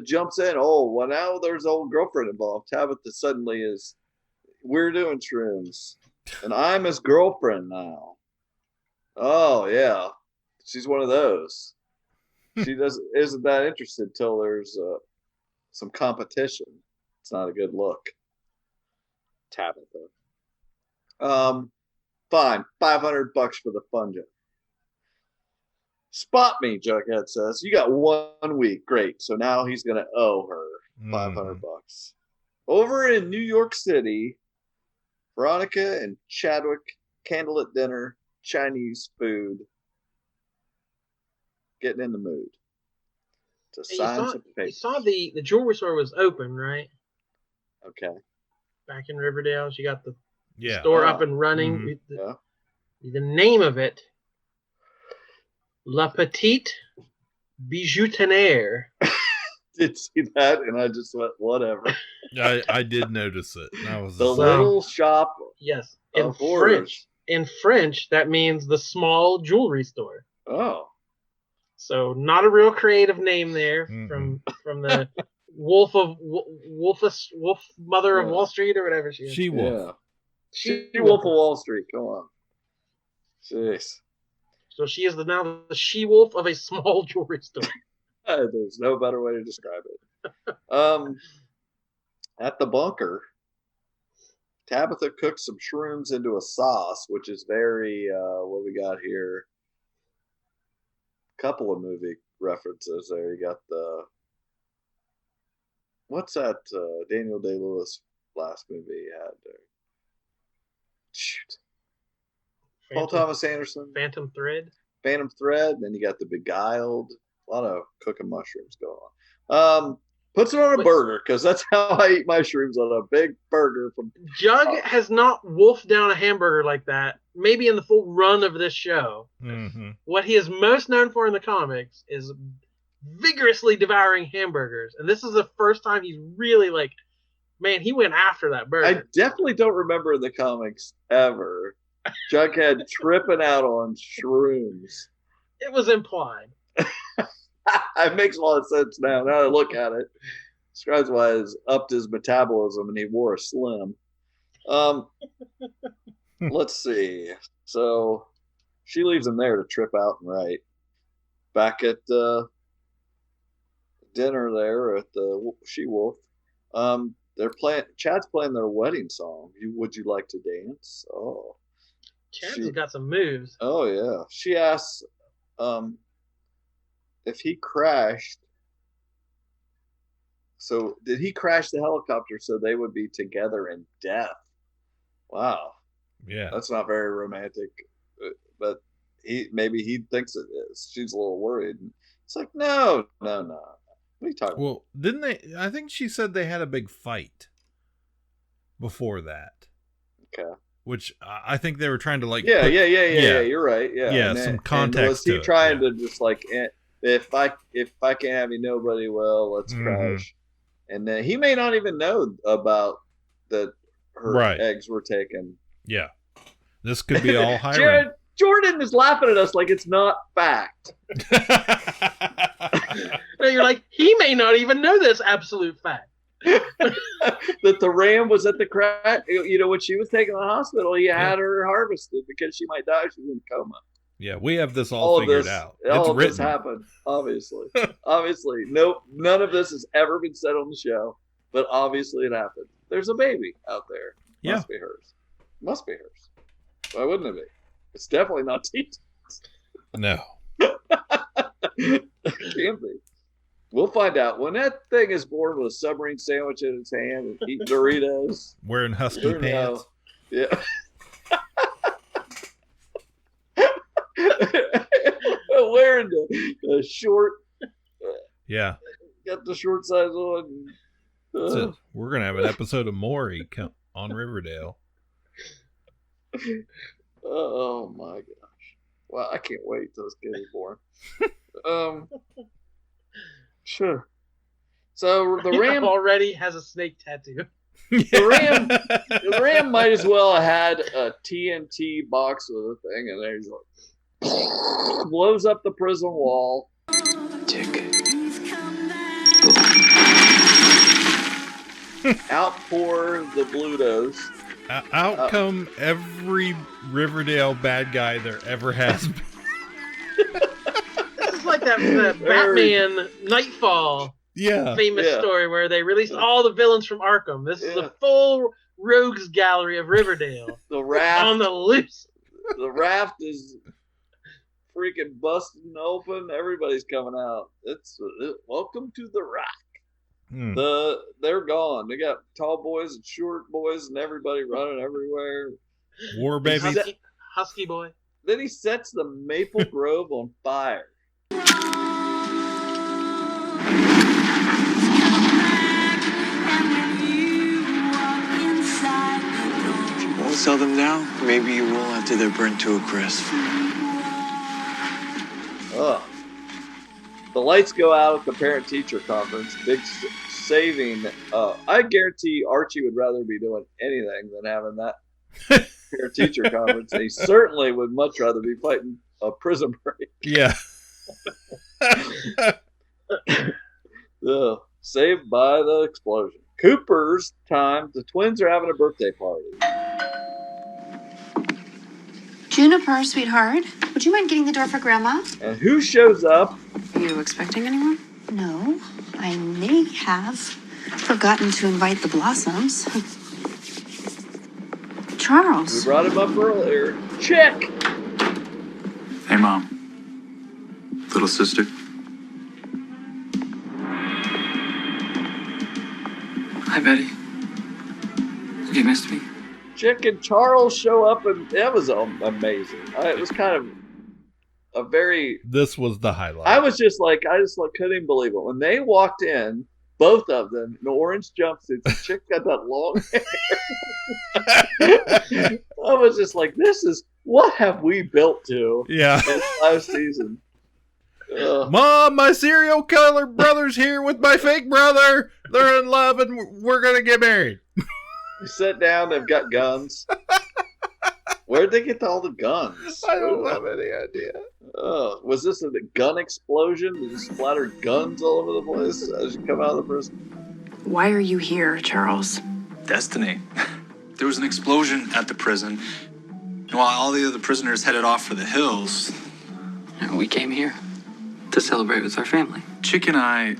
jumps in. Oh, well, now there's old girlfriend involved. Tabitha suddenly is, we're doing shrooms. And I'm his girlfriend now. Oh, yeah. She's one of those. She isn't that interested till there's some competition. It's not a good look. Tabitha. Fine. $500 for the fun jump. Spot me, Jughead says. You got 1 week. Great. So now he's going to owe her $500. Over in New York City, Veronica and Chadwick, candlelit dinner, Chinese food. Getting in the mood. To sign some papers. You saw the jewelry store was open, right? Okay. Back in Riverdale. She got the store up and running. Mm-hmm. The name of it, La Petite Bijoutenaire. Did see that, and I just went, whatever. I did notice it. That was the little shop. Yes. In French. In French, that means the small jewelry store. Oh. So not a real creative name there from the Wolf Mother of Wall Street or whatever she is. She-Wolf. Yeah. She-Wolf of Wall Street. Come on. Jeez. So she is now the she-wolf of a small jewelry store. There's no better way to describe it. At the bunker, Tabitha cooks some shrooms into a sauce, which is very, what we got here? Couple of movie references there. You got what's that Daniel Day-Lewis last movie he had there? Shoot. Paul Thomas Anderson. Phantom Thread. Then you got The Beguiled. A lot of cooking mushrooms going on. Puts it on a burger because that's how I eat mushrooms, on a big burger. Jug has not wolfed down a hamburger like that, maybe in the full run of this show. Mm-hmm. What he is most known for in the comics is vigorously devouring hamburgers. And this is the first time he's really like, man, he went after that burger. I definitely don't remember in the comics ever Jughead tripping out on shrooms. It was implied. It makes a lot of sense now. Now I look at it. Describes why he's upped his metabolism and he wore a slim. Let's see. So she leaves him there to trip out and write. Back at dinner there at the She-Wolf, they're playing. Chad's playing their wedding song. Would you like to dance? Oh, Chad's got some moves. Oh yeah. She asks, if he crashed. So did he crash the helicopter so they would be together in death? Wow. Yeah. That's not very romantic, but maybe he thinks it is. She's a little worried. It's like, no. What are you talking about? Well, didn't they? I think she said they had a big fight before that. Okay. Which I think they were trying to like. Yeah. You're right. Yeah. Yeah. And some context. Was he trying to just like, if I can't have you, nobody will. Let's crash. And then he may not even know about that her eggs were taken. Yeah. This could be all hiring. Jordan is laughing at us like it's not fact. No, you're like, he may not even know this absolute fact. That the ram was at the crash. You know, when she was taken to the hospital, he had her harvested because she might die. She was in a coma. Yeah, we have this all figured out. All of this happened, obviously. Obviously. Nope, none of this has ever been said on the show, but obviously it happened. There's a baby out there. Must be hers. Must be hers. Why wouldn't it be? It's definitely not Tita's. No. Can't be. We'll find out. When that thing is born with a submarine sandwich in its hand and eating Doritos. Wearing husky pants. Yeah. Wearing the short. Yeah. Got the short size on. That's it. We're going to have an episode of Maury on Riverdale. Oh my gosh. Well, I can't wait till this kid is born. Sure. So the ram already has a snake tattoo. The ram might as well have had a TNT box with a thing, and then he's like blows up the prison wall. Tick. Outpour the Blutos. Out come every Riverdale bad guy there ever has been. This is like that Batman Nightfall famous story where they released all the villains from Arkham. This is the full rogues gallery of Riverdale. The raft on the loose. The raft is freaking busting open. Everybody's coming out. It's welcome to the Rock. They're gone. They got tall boys and short boys and everybody running everywhere. War baby. Husky boy. Then he sets the Maple Grove on fire. Won't sell them now? Maybe you will after they're burnt to a crisp. The lights go out at the parent-teacher conference. Big saving. I guarantee Archie would rather be doing anything than having that parent-teacher conference. He certainly would much rather be fighting a prison break. Yeah. Saved by the explosion. Cooper's time. The twins are having a birthday party. Juniper, sweetheart, would you mind getting the door for Grandma? And who shows up? Are you expecting anyone? No, I may have forgotten to invite the Blossoms. Charles. We brought him up earlier. Check. Hey, Mom. Little sister. Hi, Betty. You missed me? Chick and Charles show up, and that was amazing. It was kind of a very... This was the highlight. I just couldn't even believe it. When they walked in, both of them in orange jumpsuits, the chick got that long hair. I was just like, what have we built to in 5 seasons? Mom, my serial killer brother's here with my fake brother. They're in love and we're going to get married. You sit down, they've got guns. Where'd they get all the guns? I don't have any idea. Was this a gun explosion? Did you splatter guns all over the place as you come out of the prison? Why are you here, Charles? Destiny. There was an explosion at the prison. While all the other prisoners headed off for the hills, we came here to celebrate with our family. Chick and I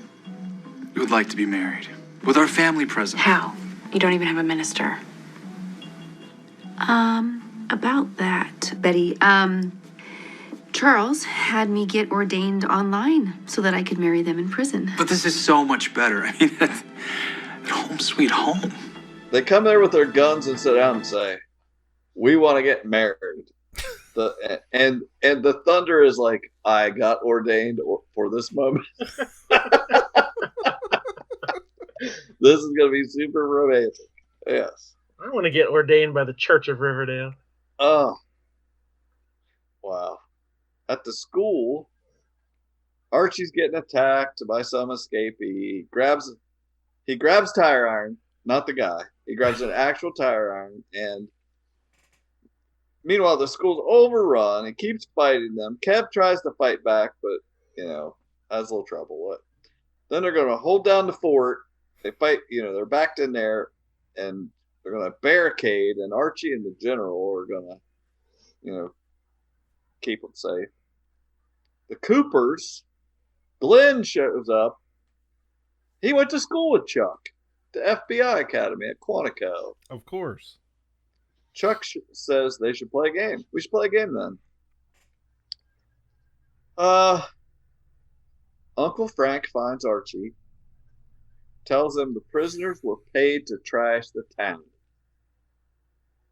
would like to be married with our family present. How? You don't even have a minister. About that, Betty, Charles had me get ordained online so that I could marry them in prison. But this is so much better. I mean, at home sweet home. They come there with their guns and sit down and say, "We want to get married." And the thunder is like, "I got ordained for this moment." This is going to be super romantic. Yes. I want to get ordained by the Church of Riverdale. Oh. Wow. At the school, Archie's getting attacked by some escapee. He grabs tire iron, not the guy. He grabs an actual tire iron, and meanwhile the school's overrun. He keeps fighting them. Kev tries to fight back, but has a little trouble. Then they're going to hold down the fort. They fight. They're backed in there, and they're going to barricade. And Archie and the general are going to, keep them safe. The Coopers, Glenn shows up. He went to school with Chuck, the FBI Academy at Quantico. Of course. Chuck says they should play a game. We should play a game then. Uncle Frank finds Archie, tells him the prisoners were paid to trash the town.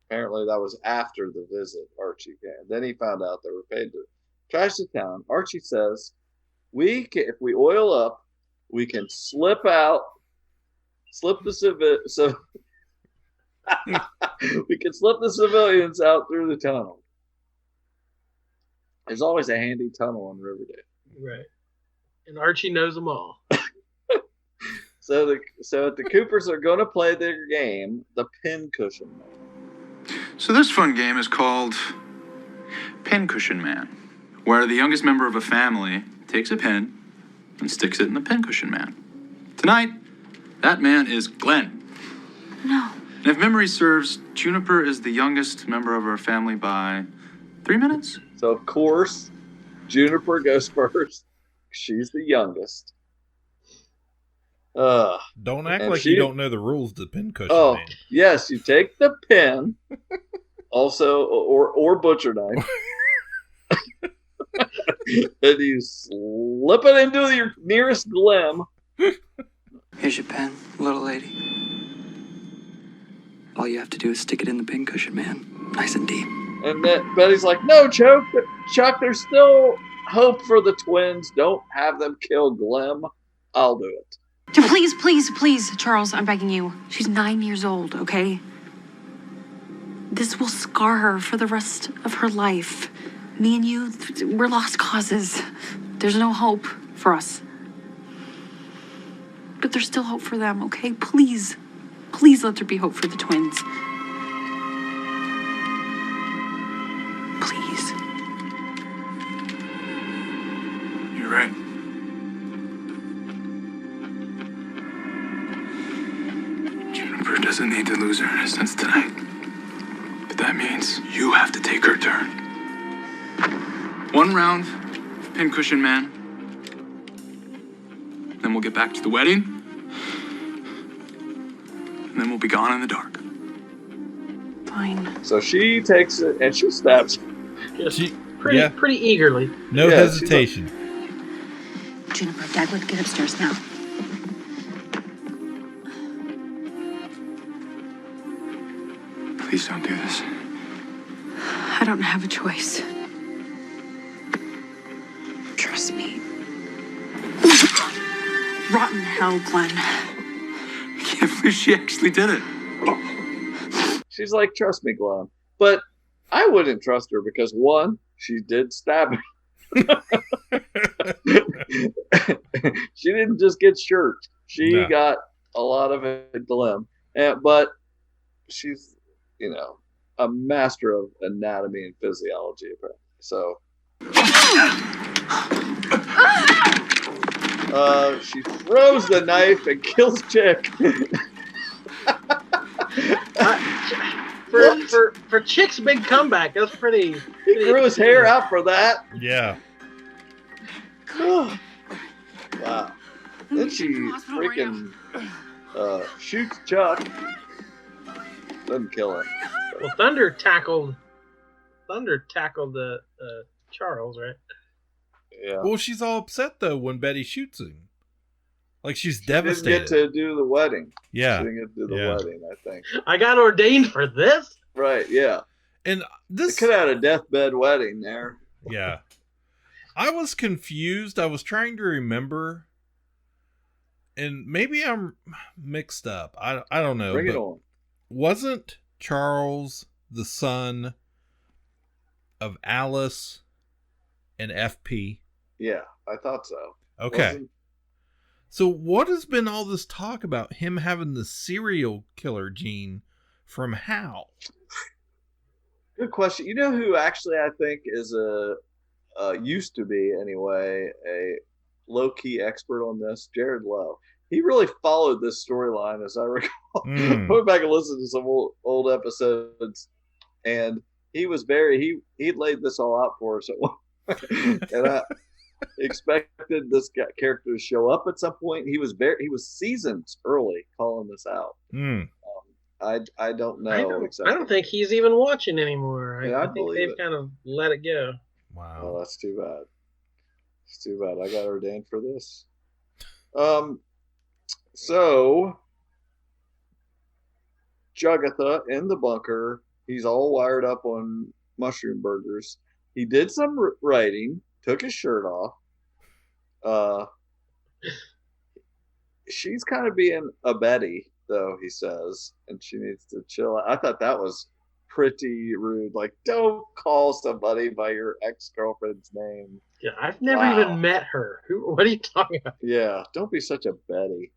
Apparently that was after the visit Archie came. Then he found out they were paid to trash the town. Archie says, if we oil up, we can slip the we can slip the civilians out through the tunnel. There's always a handy tunnel in Riverdale. Right. And Archie knows them all. So the Coopers are going to play their game, the Pincushion Man. So this fun game is called Pincushion Man, where the youngest member of a family takes a pin and sticks it in the Pincushion Man. Tonight, that man is Glenn. No. And if memory serves, Juniper is the youngest member of our family by 3 minutes. So, of course, Juniper goes first. She's the youngest. Don't act like you don't know the rules to Pincushion Man. Yes, you take the pin, also, or butcher knife, and you slip it into your nearest glim. Here's your pen, little lady. All you have to do is stick it in the Pincushion Man, nice and deep. And then Betty's like, "No, Chuck, there's still hope for the twins. Don't have them kill Glim. I'll do it." Please, please, please, Charles, I'm begging you. She's 9 years old, okay? This will scar her for the rest of her life. Me and you, we're lost causes. There's no hope for us. But there's still hope for them, okay? Please, please let there be hope for the twins. Please. You're right. Juniper doesn't need to lose her innocence tonight. But that means you have to take her turn. 1 round, Pincushion Man. Then we'll get back to the wedding. And then we'll be gone in the dark. Fine. So she takes it and she stabs. Pretty eagerly. No hesitation. Juniper, Dagwood, get upstairs now. Please don't do this. I don't have a choice. Trust me. Rotten hell, Glenn. I can't believe she actually did it. She's like, trust me, Glenn. But I wouldn't trust her because, one, she did stab him. She didn't just get shirt. She got a lot of it, Glenn. But she's, a master of anatomy and physiology, apparently. So she throws the knife and kills Chick. For Chick's big comeback, that's pretty. He grew his hair out for that. Yeah. Wow. Then she freaking shoots Chuck. Doesn't kill him. Well, Thunder tackled Charles, right? Yeah. Well, she's all upset though when Betty shoots him. Like she's She devastated. didn't get to do the wedding. Yeah. She didn't get to do the wedding, I think. I got ordained for this? Right, yeah. And this could have had a deathbed wedding there. Yeah. I was confused. I was trying to remember. And maybe I'm mixed up. I don't know. Bring it on. Wasn't Charles the son of Alice and FP? Yeah, I thought so. Okay. So what has been all this talk about him having the serial killer gene from Hal? Good question. You know who actually I think is used to be anyway, a low-key expert on this? Jared Lowe. He really followed this storyline, as I recall. I went back and listened to some old episodes, and he was he laid this all out for us. And I expected this character to show up at some point. He was seasons early calling this out. I don't know. I don't think he's even watching anymore. Yeah, I think they've kind of let it go. Wow. Oh, that's too bad. It's too bad. I got ordained for this. So Jugatha in the bunker. He's all wired up on mushroom burgers. He did some writing, took his shirt off. She's kind of being a Betty, though, he says, and she needs to chill. I thought that was pretty rude. Like, don't call somebody by your ex-girlfriend's name. Yeah, I've never even met her. What are you talking about? Yeah, don't be such a Betty.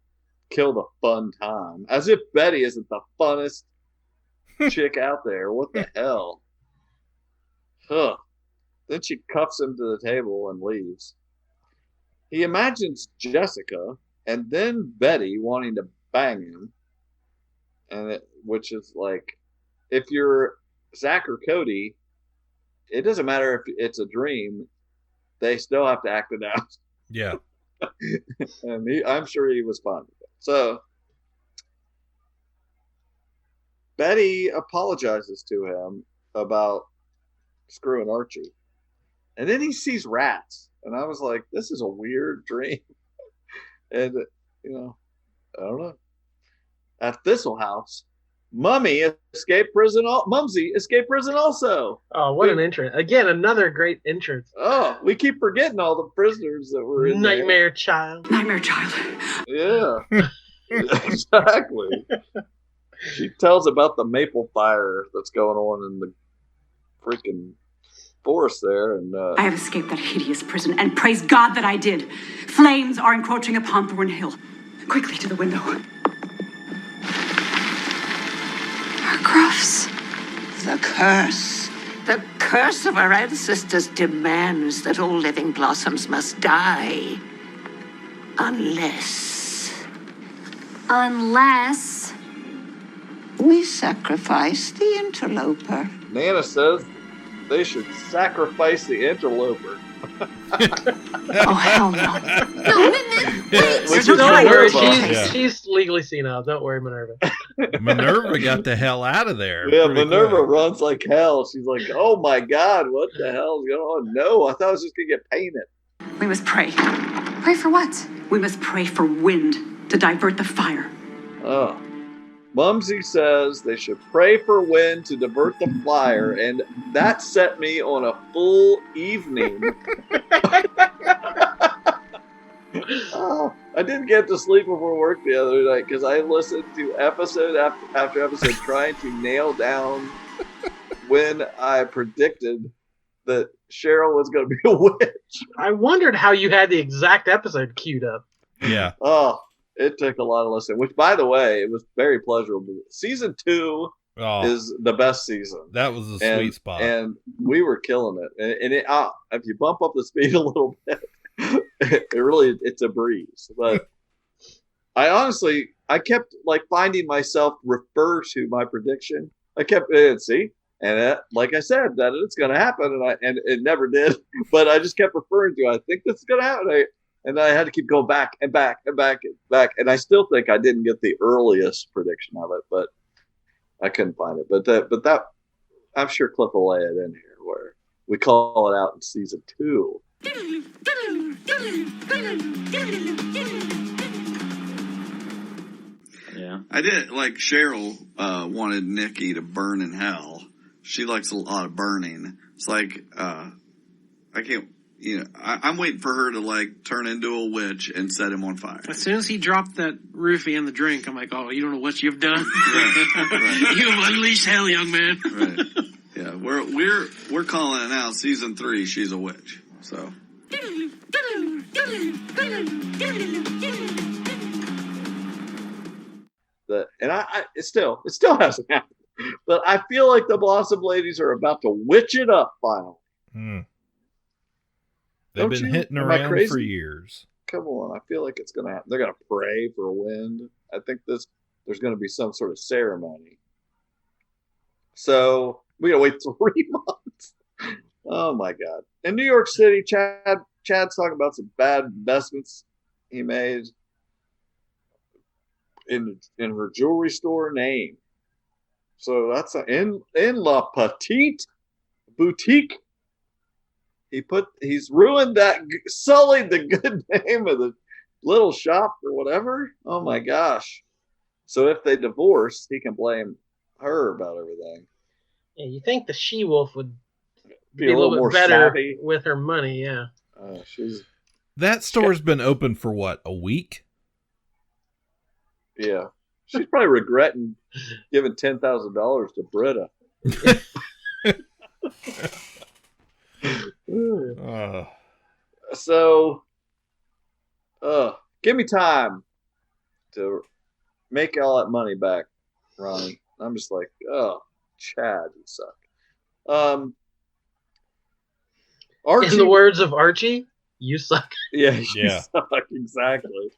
Kill the fun time. As if Betty isn't the funnest chick out there. What the hell? Huh. Then she cuffs him to the table and leaves. He imagines Jessica and then Betty wanting to bang him. Which is like, if you're Zach or Cody, it doesn't matter if it's a dream. They still have to act it out. Yeah. And I'm sure he was fine with it. So Betty apologizes to him about screwing Archie. And then he sees rats. And I was like, this is a weird dream. And, I don't know. At Thistle House, Mumsy escaped prison also. Oh, what an entrance. Again, another great entrance. Oh, we keep forgetting all the prisoners that were in Nightmare Child. Nightmare Child. Yeah, exactly. She tells about the maple fire that's going on in the freaking forest there. And I have escaped that hideous prison, and praise God that I did. Flames are encroaching upon Thornhill. Quickly to the window. Our crofts. The curse. The curse of our ancestors demands that all living blossoms must die. Unless we sacrifice the interloper. Nana says they should sacrifice the interloper. Oh, hell no. Don't worry, she's legally senile. Don't worry, Minerva. Minerva got the hell out of there. Yeah, Minerva runs like hell. She's like, oh my God, what the hell is going on? No, I thought I was just going to get painted. We must pray. Pray for what? We must pray for wind to divert the fire. Oh. Mumsy says they should pray for wind to divert the flyer, and that set me on a full evening. I didn't get to sleep before work the other night because I listened to episode after episode trying to nail down when I predicted that Cheryl was going to be a witch. I wondered how you had the exact episode queued up. Yeah. Oh, it took a lot of listening, which, by the way, it was very pleasurable. Season 2 is the best season. That was a sweet spot. And we were killing it. And if you bump up the speed a little bit, it's a breeze. But I kept like finding myself refer to my prediction. I kept see, and like I said, that it's going to happen, and it never did. But I just kept referring to. I think this is going to happen, and I had to keep going back and back and back and back. And I still think I didn't get the earliest prediction of it, but I couldn't find it. But that I'm sure Cliff will lay it in here where we call it out in season 2. Yeah, I did. Like Cheryl wanted Nikki to burn in hell. She likes a lot of burning. It's like I can't. I'm waiting for her to like turn into a witch and set him on fire. As soon as he dropped that roofie in the drink, I'm like, oh, you don't know what you've done. Right. You've unleashed hell, young man. Right. Yeah, we're calling it now. Season 3, she's a witch. So. It still hasn't happened. But I feel like the Blossom Ladies are about to witch it up finally. They've been hitting around for years. Come on, I feel like it's going to happen. They're going to pray for a wind. I think there's going to be some sort of ceremony. So we got to wait 3 months. Oh my God! In New York City, Chad's talking about some bad investments he made in her jewelry store name. So that's in La Petite Boutique. He's ruined that, sullied the good name of the little shop or whatever. Oh my gosh! So if they divorce, he can blame her about everything. Yeah, you think the she-wolf would be a little bit more better savvy with her money? Yeah. That store's been open for what, a week? Yeah. She's probably regretting giving $10,000 to Britta. So, give me time to make all that money back, Ronnie. I'm just like, oh, Chad, you suck. Archie, in the words of Archie, you suck. Yeah, you suck, exactly.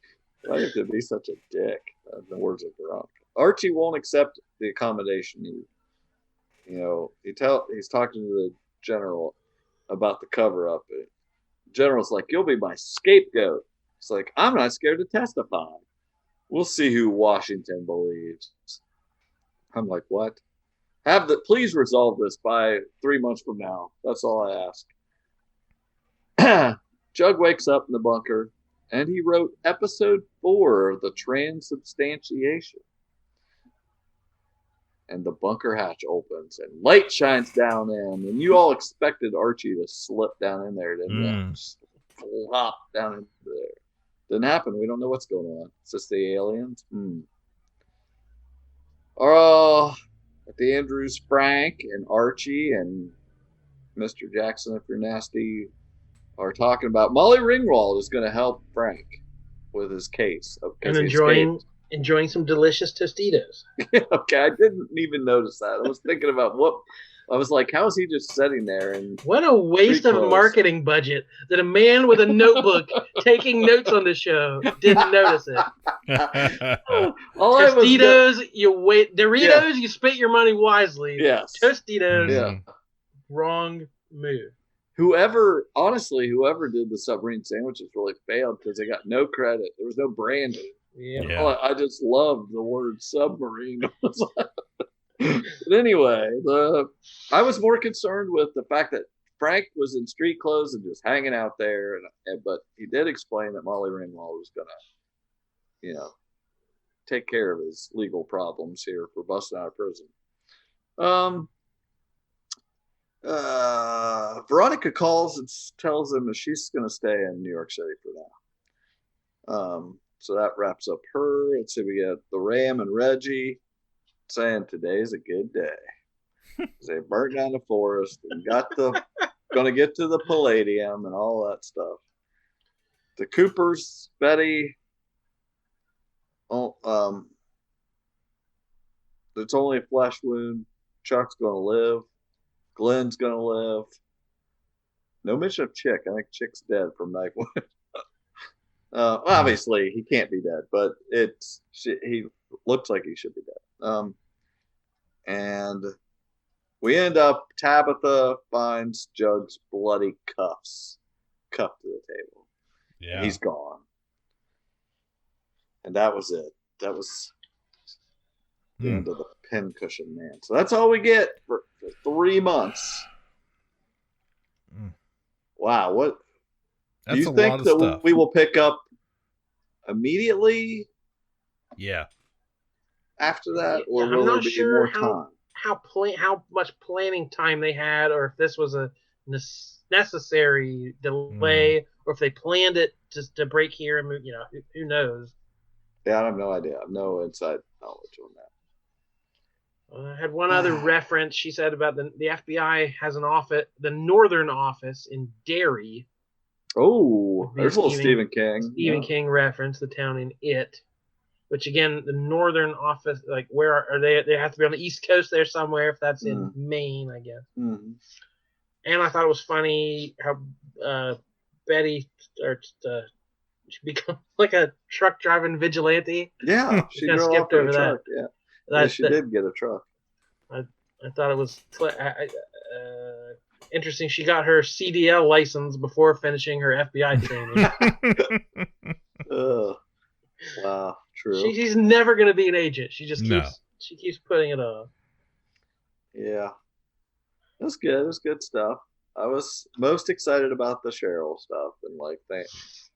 I have to be such a dick. In the words of Gronk. Archie won't accept the accommodation. He's talking to the general about the cover-up. The general's like, you'll be my scapegoat. It's like, I'm not scared to testify. We'll see who Washington believes. I'm like, what? Please resolve this by 3 months from now. That's all I ask. Jug wakes up in the bunker, and he wrote episode 4 of the transubstantiation. And the bunker hatch opens, and light shines down in, and you all expected Archie to slip down in there, didn't you? Just flop down into there. Didn't happen. We don't know what's going on. Is this the aliens? At the Andrews, Frank and Archie and Mr. Jackson, if you're nasty, are talking about Molly Ringwald is going to help Frank with his case. And enjoying some delicious Tostitos. Okay, I didn't even notice that. I was thinking about I was like, how is he just sitting there? And what a waste of a marketing budget that a man with a notebook taking notes on the show didn't notice it. Tostitos, Doritos, you spent your money wisely. Yes. Tostitos, wrong move. Whoever did the submarine sandwiches really failed because they got no credit. There was no branding. Yeah. I just loved the word submarine. But anyway, I was more concerned with the fact that Frank was in street clothes and just hanging out there. But he did explain that Molly Ringwald was going to, take care of his legal problems here for busting out of prison. Veronica calls and tells him that she's going to stay in New York City for now. So that wraps up her. Let's see, we got the Ram and Reggie saying today's a good day. They burnt down the forest and going to get to the Palladium and all that stuff. The Coopers, Betty, it's only a flesh wound. Chuck's going to live. Glenn's going to live. No mention of Chick. I think Chick's dead from night one. Obviously, he can't be dead, but he looks like he should be dead. And we end up, Tabitha finds Jug's bloody cuffed to the table. Yeah. And he's gone. And that was it. That was the end of the Pincushion Man. So that's all we get for 3 months. Wow. What that's do you a think lot of that stuff. we will pick up immediately? Yeah. After that, or I'm will there not be sure more time? how much planning time they had, or if this was a necessary delay, or if they planned it just to break here and move. Who knows? Yeah, I have no idea. I have no inside knowledge on that. I had one other reference. She said about the FBI has an office, the northern office in Derry. Oh, there's a little Stephen King. King reference, the town in It. Which again, the northern office, like where are they? They have to be on the East Coast there somewhere. If that's in Maine, I guess. Mm-hmm. And I thought it was funny how Betty starts to become like a truck driving vigilante. Yeah, she kind of drove skipped off in over a that. truck. Yeah, she did get a truck. I thought it was interesting. She got her CDL license before finishing her FBI training. Wow, true. She's never going to be an agent. She just keeps putting it off. Yeah, it was good. It was good stuff. I was most excited about the Cheryl stuff, and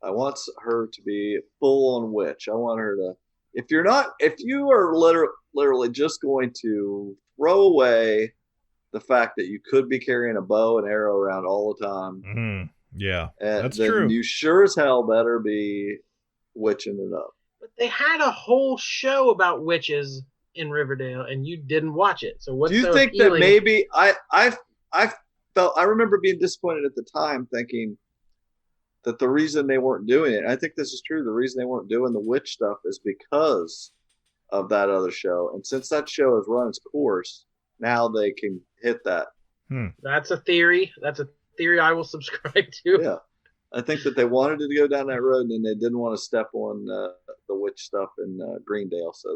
I want her to be full on witch. I want her to. If you are literally just going to throw away the fact that you could be carrying a bow and arrow around all the time, yeah, that's true. Then you sure as hell better be witching it up. But they had a whole show about witches in Riverdale, and you didn't watch it. So what's do you so think appealing? that maybe I remember being disappointed at the time, thinking that the reason they weren't doing it, I think this is true, the reason they weren't doing the witch stuff is because of that other show. And since that show has run its course, now they can hit that. That's a theory. That's a theory I will subscribe to. Yeah. I think that they wanted to go down that road, and then they didn't want to step on the witch stuff in Greendale. So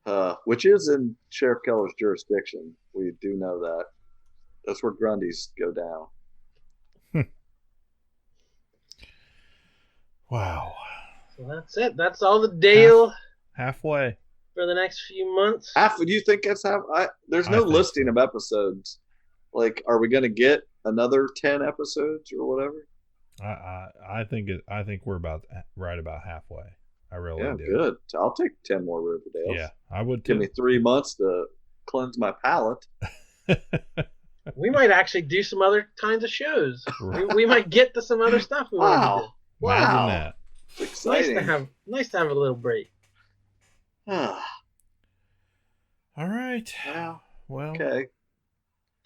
they, which is in Sheriff Keller's jurisdiction. We do know that. That's where Grundys go down. Wow. So that's it. That's all the Dale halfway for the next few months. Do you think that's half? There's no listing of episodes. Like, are we going to get another 10 episodes or whatever? I think we're right about halfway. I really do. Good. I'll take 10 more Riverdales. Yeah, I would too. Give me 3 months to cleanse my palate. We might actually do some other kinds of shows. We might get to some other stuff. Wow. Imagine that. It's exciting. Nice to have a little break. All right. Well. Okay.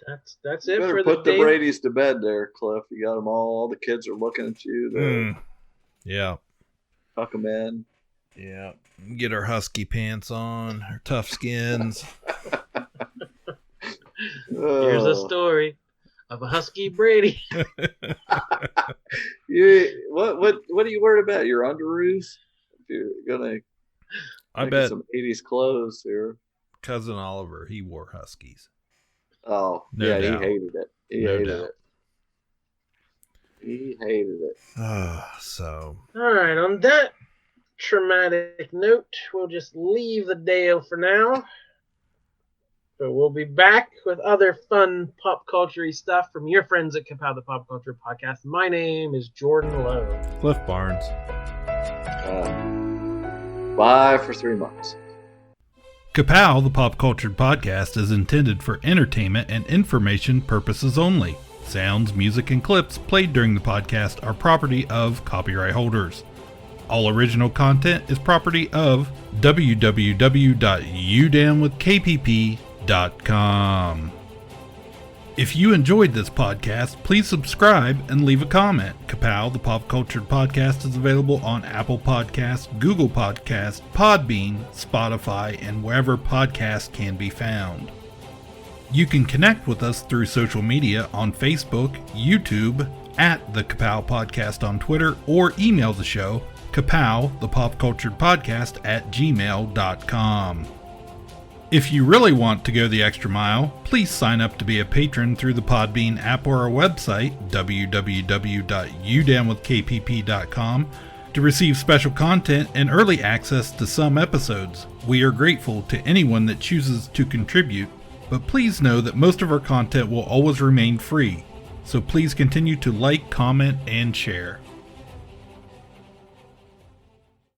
That's you it better for put the the Bradys to bed there, Cliff. You got them all the kids are looking at you. Yeah. Tuck them in. Yeah. Get our husky pants on, our tough skins. Here's a story of a husky Brady. What are you worried about? Your underoos? If you're gonna bet some 80s clothes here. Cousin Oliver, he wore huskies. Oh, No yeah, doubt. he hated it. He hated it. So. All right, on that traumatic note, we'll just leave the Dale for now. But we'll be back with other fun pop culture-y stuff from your friends at Ka-Pow, the Pop Culture Podcast. My name is Jordan Lowe. Cliff Barnes. Bye for 3 months. Ka-Pow, the Pop Cultured Podcast, is intended for entertainment and information purposes only. Sounds, music, and clips played during the podcast are property of copyright holders. All original content is property of www.udownwithkpp.com. If you enjoyed this podcast, please subscribe and leave a comment. Ka-Pow, the Pop Cultured Podcast, is available on Apple Podcasts, Google Podcasts, Podbean, Spotify, and wherever podcasts can be found. You can connect with us through social media on Facebook, YouTube, at the Ka-Pow Podcast on Twitter, or email the show, Ka-Pow, the Pop Cultured Podcast, at gmail.com. If you really want to go the extra mile, please sign up to be a patron through the Podbean app or our website, www.udownwithkpp.com, to receive special content and early access to some episodes. We are grateful to anyone that chooses to contribute, but please know that most of our content will always remain free, so please continue to like, comment, and share.